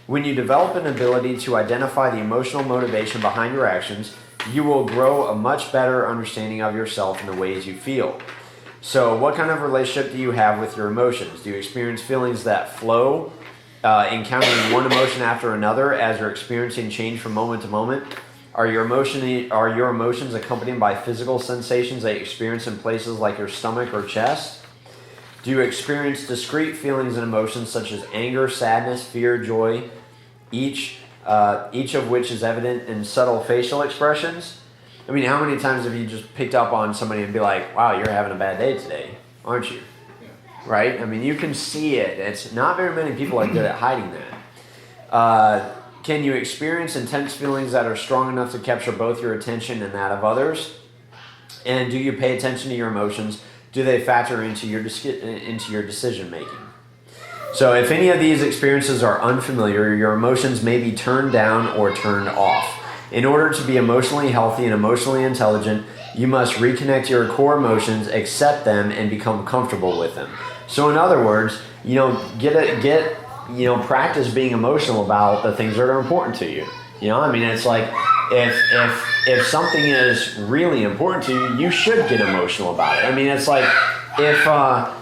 When you develop an ability to identify the emotional motivation behind your actions, you will grow a much better understanding of yourself and the ways you feel. So what kind of relationship do you have with your emotions? Do you experience feelings that flow encountering one emotion after another as you're experiencing change from moment to moment? Are your emotions accompanied by physical sensations that you experience in places like your stomach or chest? Do you experience discrete feelings and emotions such as anger, sadness, fear, joy, each of which is evident in subtle facial expressions? I mean, how many times have you just picked up on somebody and be like, wow, you're having a bad day today, aren't you? Right? I mean, you can see it. It's not very many people are good at hiding that. Can you experience intense feelings that are strong enough to capture both your attention and that of others? And do you pay attention to your emotions? Do they factor into your decision making? So if any of these experiences are unfamiliar, your emotions may be turned down or turned off. In order to be emotionally healthy and emotionally intelligent, you must reconnect your core emotions, accept them, and become comfortable with them. So in other words, practice being emotional about the things that are important to you. I mean, it's like if something is really important to you, you should get emotional about it. I mean, it's like if how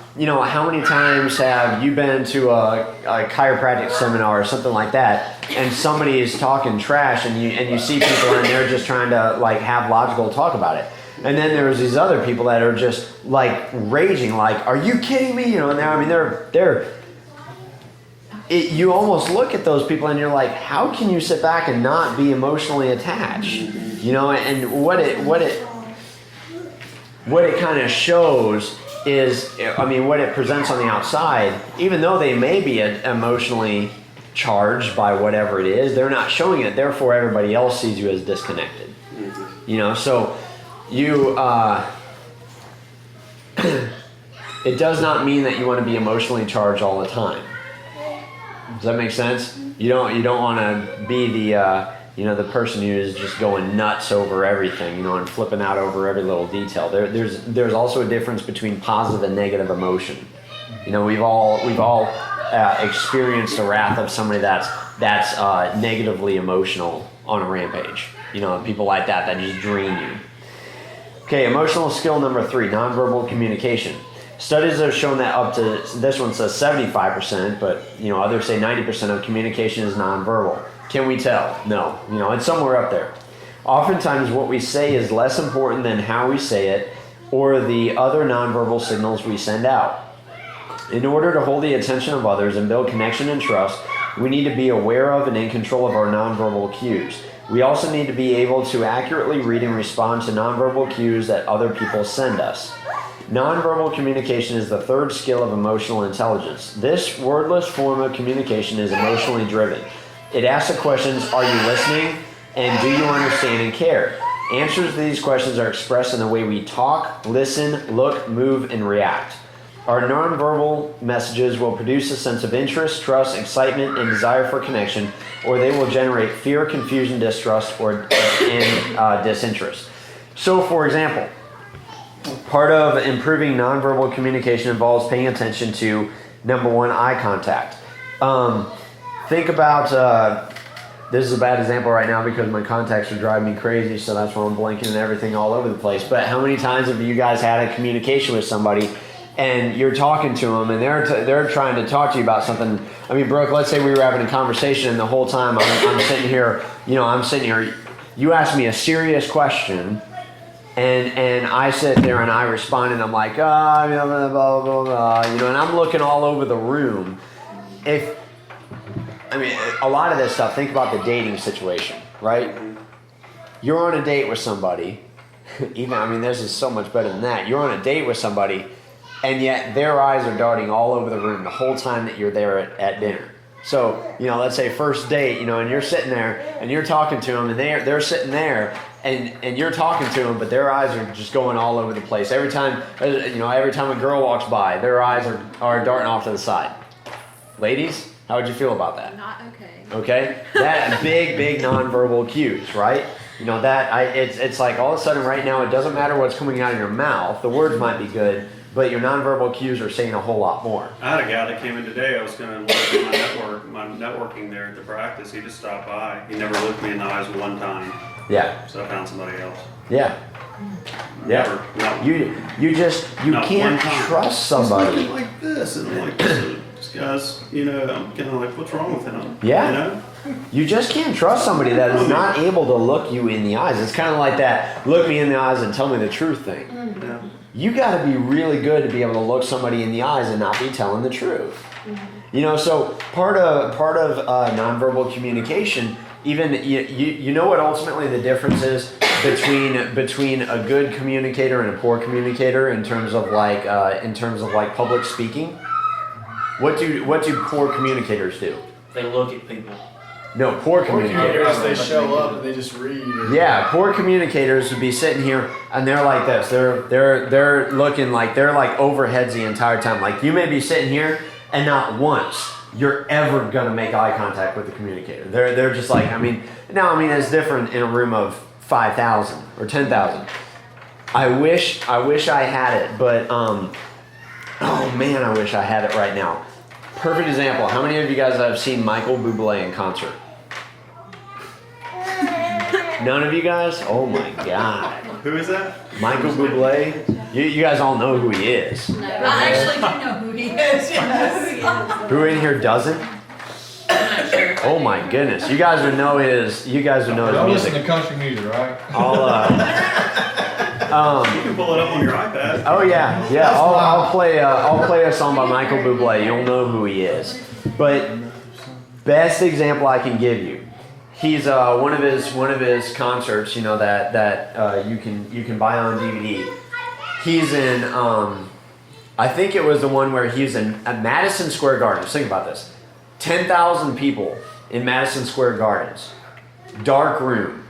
many times have you been to a chiropractic seminar or something like that, and somebody is talking trash, and you see people and they're just trying to like have logical talk about it. And then there's these other people that are just like raging, like, "Are you kidding me?" You almost look at those people and you're like, how can you sit back and not be emotionally attached? And what it kind of shows is, what it presents on the outside, even though they may be emotionally charged by whatever it is, they're not showing it. Therefore, everybody else sees you as disconnected. So you, it does not mean that you want to be emotionally charged all the time. Does that make sense? You don't want to be the person who is just going nuts over everything, and flipping out over every little detail. There's also a difference between positive and negative emotion. We've all experienced the wrath of somebody that's negatively emotional on a rampage. People like that just drain you. Okay, emotional skill number 3, nonverbal communication. Studies have shown that up to, this one says 75%, but others say 90% of communication is nonverbal. Can we tell? No. It's somewhere up there. Oftentimes what we say is less important than how we say it or the other nonverbal signals we send out. In order to hold the attention of others and build connection and trust, we need to be aware of and in control of our nonverbal cues. We also need to be able to accurately read and respond to nonverbal cues that other people send us. Nonverbal communication is the third skill of emotional intelligence. This wordless form of communication is emotionally driven. It asks the questions, are you listening? And do you understand and care? Answers to these questions are expressed in the way we talk, listen, look, move, and react. Our nonverbal messages will produce a sense of interest, trust, excitement, and desire for connection, or they will generate fear, confusion, distrust, and disinterest. So, for example, part of improving nonverbal communication involves paying attention to, number 1, eye contact. Think about, this is a bad example right now because my contacts are driving me crazy, so that's why I'm blinking and everything all over the place. But how many times have you guys had a communication with somebody and you're talking to them and they're trying to talk to you about something? I mean, Brooke, let's say we were having a conversation and the whole time I'm sitting here, you ask me a serious question. And I sit there and I respond and I'm like, blah, blah, blah, blah, blah, and I'm looking all over the room. A lot of this stuff, think about the dating situation, right? You're on a date with somebody, this is so much better than that. You're on a date with somebody and yet their eyes are darting all over the room the whole time that you're there at dinner. So, let's say first date, and you're sitting there and you're talking to them and they're sitting there and you're talking to them, but their eyes are just going all over the place. Every time a girl walks by, their eyes are darting off to the side. Ladies, how would you feel about that? Not okay. Okay? That big nonverbal cues, right? It's like all of a sudden right now it doesn't matter what's coming out of your mouth. The words might be good, but your nonverbal cues are saying a whole lot more. I had a guy that came in today. I was going to look at my networking there at the practice. He just stopped by. He never looked me in the eyes one time. Yeah. So I found somebody else. Yeah. Never. You can't trust somebody. Looking like this and like this. this guy's, I'm kind of like, what's wrong with him? Yeah. You know? You just can't trust somebody that is not able to look you in the eyes. It's kind of like that look me in the eyes and tell me the truth thing. Yeah. You got to be really good to be able to look somebody in the eyes and not be telling the truth. So part of nonverbal communication, even you know what ultimately the difference is between a good communicator and a poor communicator in terms of like public speaking. What do poor communicators do? They look at people. No, poor communicators. They show up and they just read. Yeah, poor communicators would be sitting here and they're like this. They're looking like they're like overheads the entire time. Like you may be sitting here and not once you're ever gonna make eye contact with the communicator. They're just like, it's different in a room of 5,000 or 10,000. I wish I had it, but oh man, I wish I had it right now. Perfect example. How many of you guys have seen Michael Bublé in concert? None of you guys? Oh my God. Who is that? Michael Bublé? You guys all know who he is. I actually do know who he is. Yes. Who in here doesn't? Oh my goodness. You guys would know his Y'all listen music. to country music, right? You can pull it up on your iPad. Oh yeah. I'll play a song by Michael Bublé. You'll know who he is. But best example I can give you. He's one of his concerts, that you can buy on DVD. He's in I think it was the one where he's in at Madison Square Gardens. Think about this. 10,000 people in Madison Square Gardens. Dark room.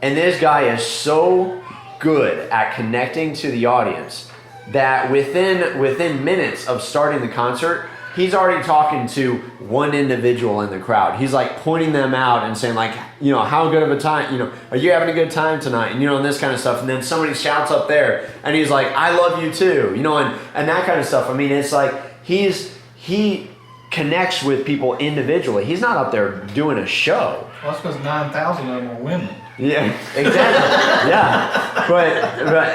And this guy is so good at connecting to the audience that within minutes of starting the concert, he's already talking to one individual in the crowd. He's like pointing them out and saying like, how good of a time, are you having a good time tonight? And and this kind of stuff. And then somebody shouts up there and he's like, I love you too, and that kind of stuff. It's like he connects with people individually. He's not up there doing a show. Well, that's because 9,000 of them are women. Yeah, exactly. Yeah. But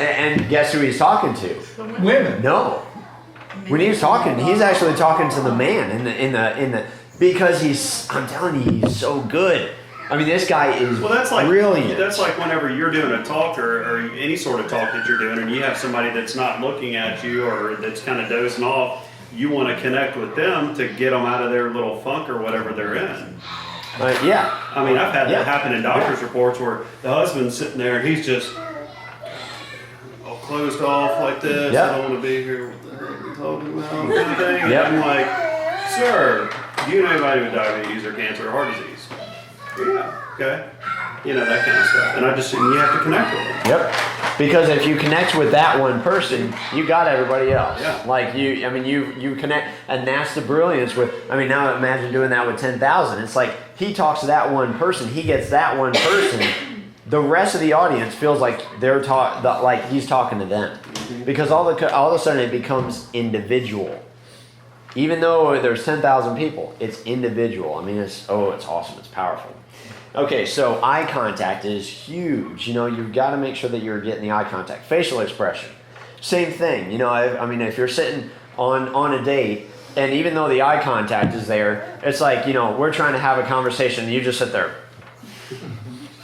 and guess who he's talking to? Women. No. When he's talking, he's actually talking to the man in the because I'm telling you, he's so good. This guy is brilliant. That's like whenever you're doing a talk or any sort of talk that you're doing, and you have somebody that's not looking at you or that's kind of dozing off. You want to connect with them to get them out of their little funk or whatever they're in. Yeah. I've had that happen in doctor's reports where the husband's sitting there and he's just all closed off like this. Yep. I don't want to be here. What the heck are you talking about? Kind of thing. And Yep. I'm like, sir, do you know anybody with diabetes or cancer or heart disease? Yeah. Okay. That kind of stuff. And you have to connect with them. Yep. Because if you connect with that one person, you got everybody else. Yeah. Like you connect, and that's the brilliance with. Now imagine doing that with 10,000. It's like he talks to that one person, he gets that one person. The rest of the audience feels like like he's talking to them, because all of a sudden it becomes individual. Even though there's 10,000 people, it's individual. It's awesome. It's powerful. Okay, so eye contact is huge. You've got to make sure that you're getting the eye contact. Facial expression, same thing. If you're sitting on a date, and even though the eye contact is there, it's like, we're trying to have a conversation, and you just sit there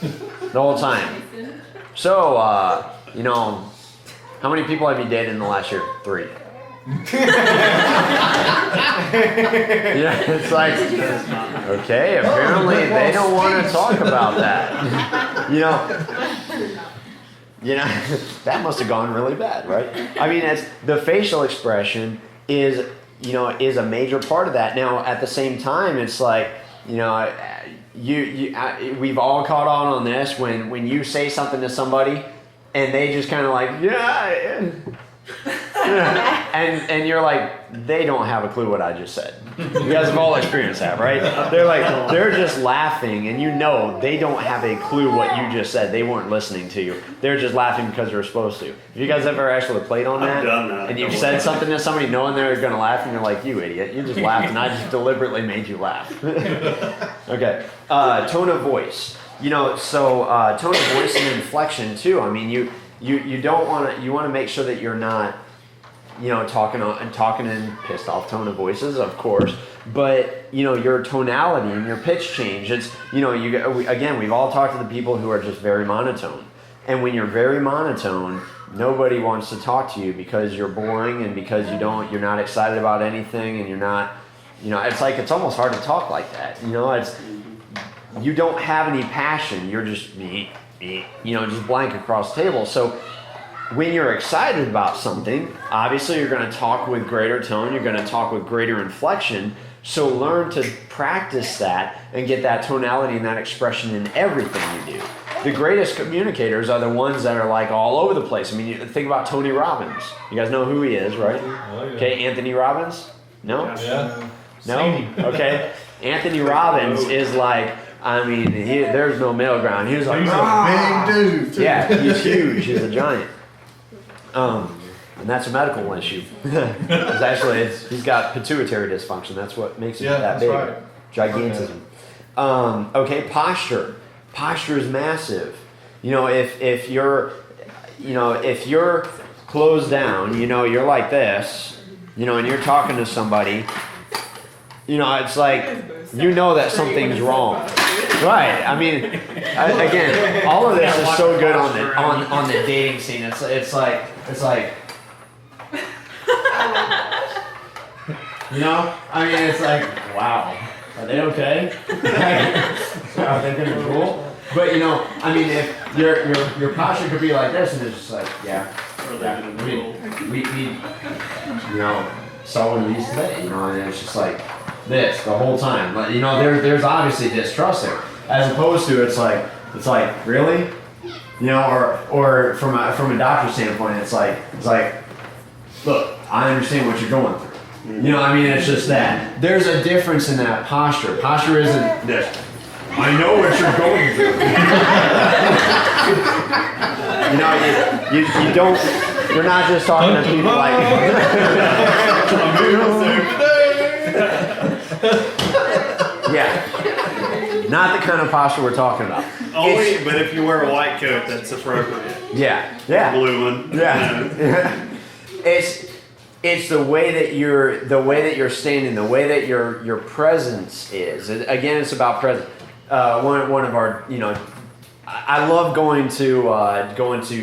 the whole time. So, how many people have you dated in the last year? 3. Yeah, it's like, okay, apparently they don't want to talk about that. That must have gone really bad, right? It's the facial expression is a major part of that. Now, at the same time, it's like, we've all caught on this when you say something to somebody and they just kind of like, yeah. And you're like, they don't have a clue what I just said. You guys have all experienced that, right? They're just laughing, and they don't have a clue what you just said. They weren't listening to you. They're just laughing because they're supposed to. Have you guys ever actually played on that? I've done that. And you've said something to somebody knowing they're going to laugh, and you're like, you idiot. You just laughed, and I just deliberately made you laugh. Okay. Tone of voice. Tone of voice and inflection, too. You don't want to, you want to make sure that you're not talking in pissed off tone of voices, of course, but your tonality and your pitch change. It's again, we've all talked to the people who are just very monotone, and when you're very monotone, nobody wants to talk to you because you're boring and because you're not excited about anything, and you're not, it's almost hard to talk like that. You don't have any passion. You're just just blank across the table. So when you're excited about something, obviously you're going to talk with greater tone. You're going to talk with greater inflection. So learn to practice that and get that tonality and that expression in everything you do. The greatest communicators are the ones that are like all over the place. I mean, think about Tony Robbins. You guys know who he is, right? Oh, yeah. Okay, Anthony Robbins? No? Yeah. No? Okay. Anthony Robbins is like, there's no middle ground. He was like, He's a big dude, too. yeah, he's huge. He's a giant. And that's a medical issue. It's actually, he's got pituitary dysfunction. That's what makes him that big. Right. Gigantism. Okay, posture. Posture is massive. If you're closed down, you're like this, and you're talking to somebody, it's like, that something's wrong. Right. I mean, again, all of this is so good on the dating scene. It's like, it's like, wow, are they okay? Are they gonna cool? But if your posture could be like this, and it's just like, we saw one of these today, and it's just like this the whole time. But there's obviously distrust there, as opposed to it's like really, or from a doctor's standpoint, it's like, look, I understand what you're going through. It's just that there's a difference in that posture. Posture isn't this. I know what you're going through. You don't. You're not just talking to people like. Yeah. Not the kind of posture we're talking about. Only, but if you wear a white coat, that's appropriate. Yeah. Yeah. Blue one. Yeah. It's the way that you're standing, the way that your presence is. Again, it's about presence. One of our, I love going to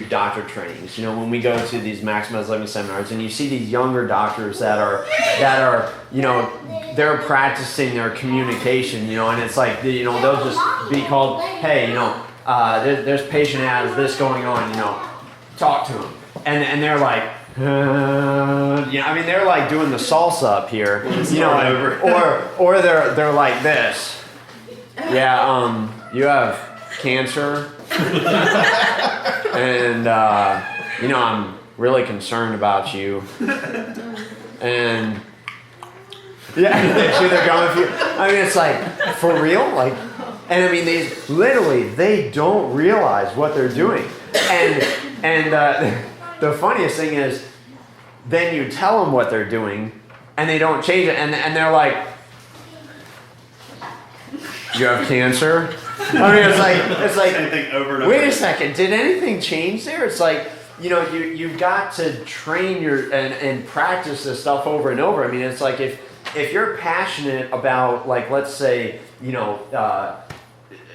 doctor trainings. When we go to these Maximize Living seminars, and you see these younger doctors that are they're practicing their communication, and it's like they'll just be called, hey, this patient has this going on, talk to him, and they're like. They're like doing the salsa up here, or they're like this. Yeah, you have cancer, and I'm really concerned about you. And yeah, they're going through. It's like for real, like, and they don't realize what they're doing, and. The funniest thing is, then you tell them what they're doing, and they don't change it, and they're like, "You have cancer." It's like Same thing over and over. Wait a second, did anything change there? It's like you've got to train and practice this stuff over and over. It's like if you're passionate about, like, let's say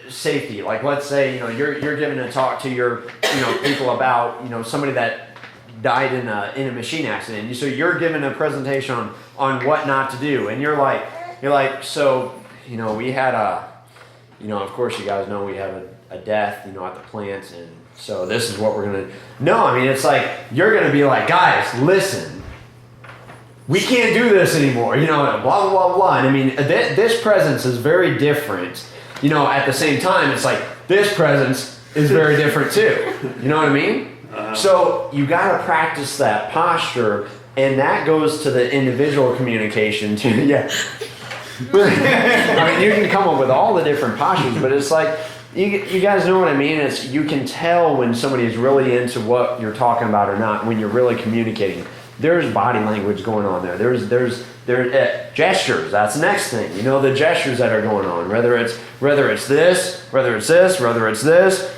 safety, like let's say you're giving a talk to your people about somebody that died in a machine accident. So you're giving a presentation on what not to do, and you're like, so we had of course you guys know we have a death at the plant, and so this is what we're gonna. No, it's like you're gonna be like, guys, listen, we can't do this anymore. Blah blah blah blah. And this presence is very different. At the same time, it's like this presence is very different too. You know what I mean? So you got to practice that posture, and that goes to the individual communication too. Yeah. You can come up with all the different postures, but it's like you guys know what I mean. It's you can tell when somebody is really into what you're talking about or not when you're really communicating. There's body language going on there. There's gestures. That's the next thing. The gestures that are going on. Whether it's this, whether it's this, or whether it's this.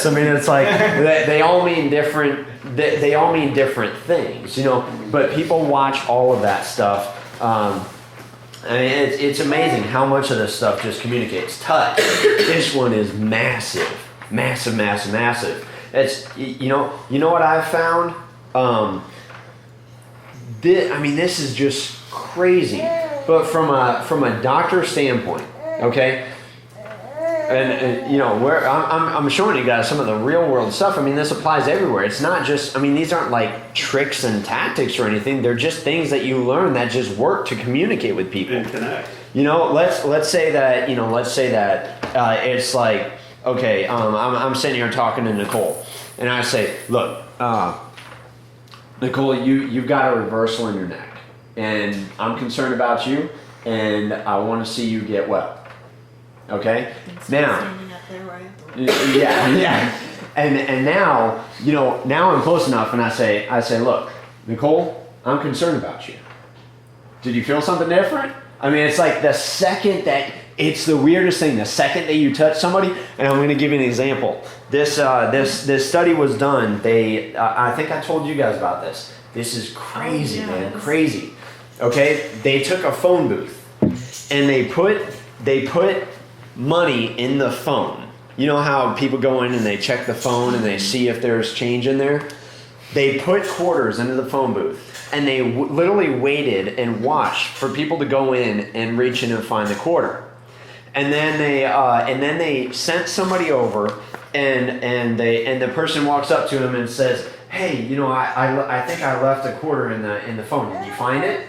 It's like they all mean different they all mean different things, you know, but people watch all of that stuff. I mean, it's amazing how much of this stuff just communicates. Touch. This one is massive. It's, you know what I've found? This is just crazy. But from a doctor standpoint, okay? And you know, where I'm showing you guys some of the real world stuff. I mean, this applies everywhere. It's not just, I mean, these aren't like tricks and tactics or anything. They're just things that you learn that just work to communicate with people. And connect. You know, let's say that it's like, okay, I'm sitting here talking to Nicole, and I say, look, Nicole, you've got a reversal in your neck, and I'm concerned about you, and I want to see you get well. Okay. Now. Standing up there where Yeah. And now, you know, now I'm close enough, and I say, look, Nicole, I'm concerned about you. Did you feel something different? I mean, it's like the second that, it's the weirdest thing. The second that you touch somebody, and I'm going to give you an example. This study was done. I think I told you guys about this. This is crazy, man, crazy. Okay, they took a phone booth, and they put money in the phone. You know how people go in and they check the phone and they see if there's change in there? They put quarters into the phone booth, and they literally waited and watched for people to go in and reach in and find the quarter. And then they sent somebody over, and the person walks up to him and says, "Hey, you know, I think I left a quarter in the phone. Did you find it?"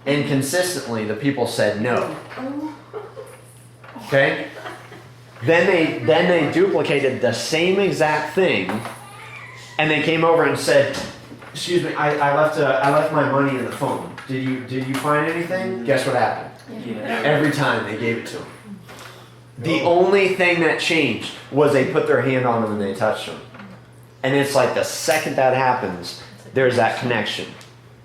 And consistently, the people said no. Okay. Then they duplicated the same exact thing, and they came over and said, "Excuse me, I left my money in the phone. Did you find anything?" Guess what happened? Every time they gave it to him. The only thing that changed was they put their hand on them and they touched them. And it's like the second that happens, there's that connection.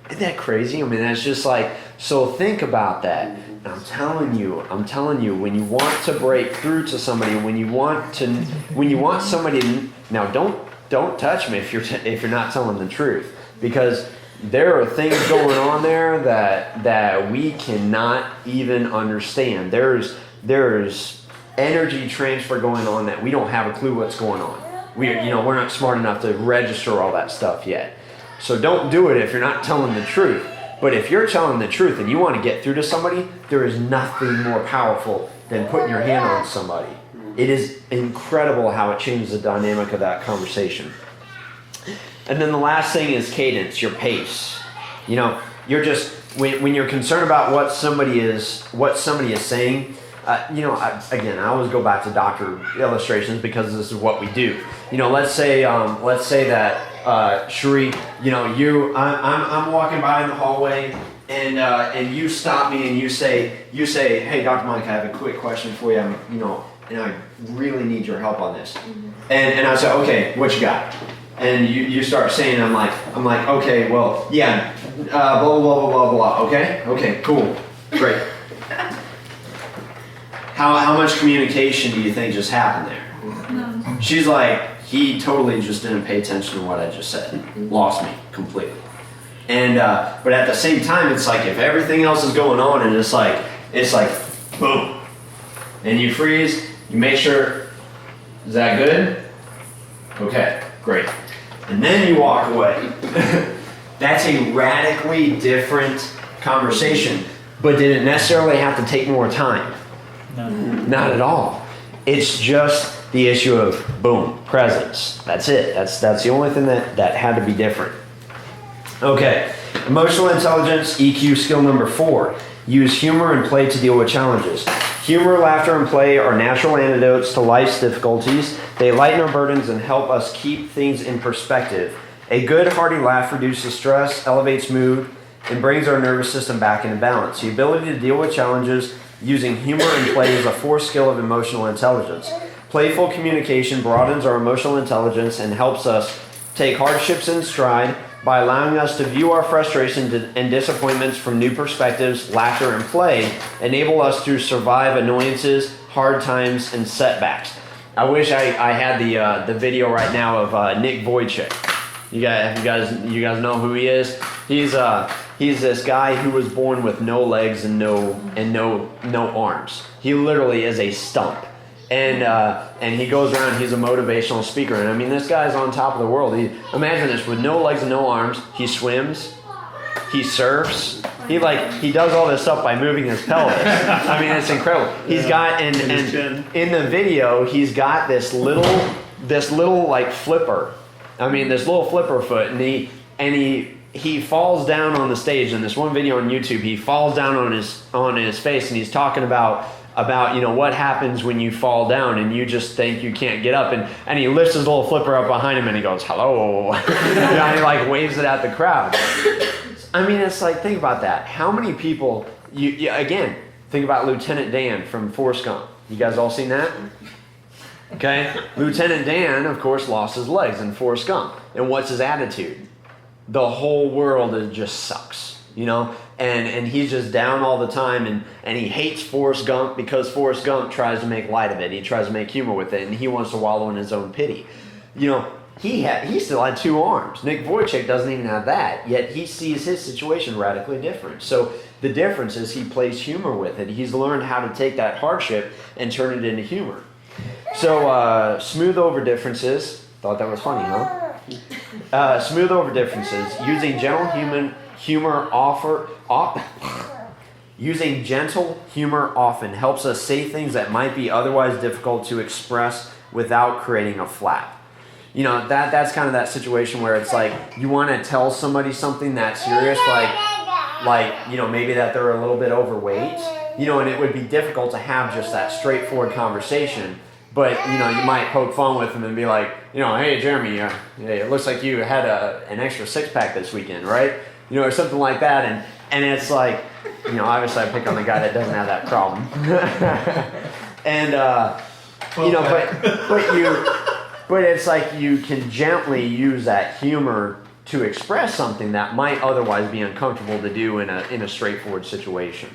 Isn't that crazy? I mean, that's just like, so think about that. And I'm telling you, when you want to break through to somebody, when you want somebody to, now don't touch me if you're not telling the truth, because there are things going on there that we cannot even understand. There's energy transfer going on that we don't have a clue what's going on. We're not smart enough to register all that stuff yet. So don't do it if you're not telling the truth. But if you're telling the truth and you want to get through to somebody, there is nothing more powerful than putting your hand on somebody. It is incredible how it changes the dynamic of that conversation. And then the last thing is cadence, your pace. You know, you're just, when you're concerned about what somebody is saying, I always go back to doctor illustrations because this is what we do. You know, let's say that Cherie, you know, I'm walking by in the hallway, and you stop me and you say, "Hey, Dr. Mike, I have a quick question for you. And I really need your help on this." Mm-hmm. And I say, "Okay, what you got?" And you start saying, I'm like, "Okay, well, yeah, blah blah blah blah blah. Okay, cool, great." How much communication do you think just happened there? No. She's like, he totally just didn't pay attention to what I just said. Lost me completely. And but at the same time, it's like if everything else is going on and it's like boom. And you freeze, you make sure, is that good? Okay, great. And then you walk away. That's a radically different conversation. But did it necessarily have to take more time? No. Not at all. It's just the issue of boom, presence. That's it. That's the only thing that had to be different. Okay, emotional intelligence, EQ skill number 4. Use humor and play to deal with challenges. Humor, laughter, and play are natural antidotes to life's difficulties. They lighten our burdens and help us keep things in perspective. A good, hearty laugh reduces stress, elevates mood, and brings our nervous system back into balance. The ability to deal with challenges using humor and play is a 4th skill of emotional intelligence. Playful communication broadens our emotional intelligence and helps us take hardships in stride by allowing us to view our frustrations and disappointments from new perspectives. Laughter and play enable us to survive annoyances, hard times, and setbacks. I wish I had the video right now of Nick Vujicic. You guys know who he is? He's this guy who was born with no legs and no arms. He literally is a stump. And he goes around, he's a motivational speaker. And I mean, this guy's on top of the world. Imagine this, with no legs and no arms, he swims, he surfs, he does all this stuff by moving his pelvis. I mean, it's incredible. He's got, and in the video, he's got this little like flipper. I mean, this little flipper foot, and he falls down on the stage. In this one video on YouTube, he falls down on his face, and he's talking about what happens when you fall down and you just think you can't get up, and he lifts his little flipper up behind him and he goes, hello. And he like waves it at the crowd. I mean, it's like, think about that. How many people, again, think about Lieutenant Dan from Forrest Gump. You guys all seen that? Okay? Lieutenant Dan, of course, lost his legs in Forrest Gump. And what's his attitude? The whole world just sucks, and he's just down all the time, and he hates Forrest Gump because Forrest Gump tries to make light of it. He tries to make humor with it, and he wants to wallow in his own pity. He still had 2 arms. Nick Vujicic doesn't even have that, yet he sees his situation radically different. So the difference is he plays humor with it. He's learned how to take that hardship and turn it into humor. So smooth over differences. Thought that was funny, huh? Smooth over differences. Using gentle humor often helps us say things that might be otherwise difficult to express without creating a flap. That's kind of that situation where it's like you want to tell somebody something that's serious, like maybe that they're a little bit overweight, and it would be difficult to have just that straightforward conversation. But, you might poke fun with them and be like, hey, Jeremy, it looks like you had an extra 6-pack this weekend, right? Or something like that. And it's like, obviously I pick on the guy that doesn't have that problem. And, but it's like you can gently use that humor to express something that might otherwise be uncomfortable to do in a straightforward situation.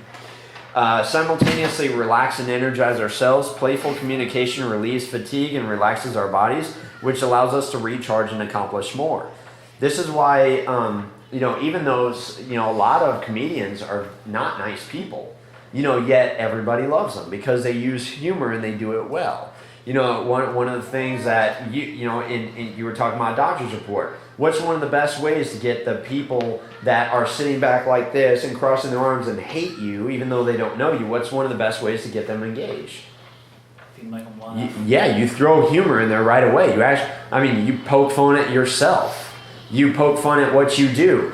Simultaneously relax and energize ourselves. Playful communication relieves fatigue and relaxes our bodies, which allows us to recharge and accomplish more. This is why, even those, a lot of comedians are not nice people, yet everybody loves them because they use humor and they do it well. One of the things that you were talking about doctor's report. What's one of the best ways to get the people that are sitting back like this and crossing their arms and hate you, even though they don't know you? What's one of the best ways to get them engaged? If you make them laugh. You throw humor in there right away. You poke fun at yourself. You poke fun at what you do.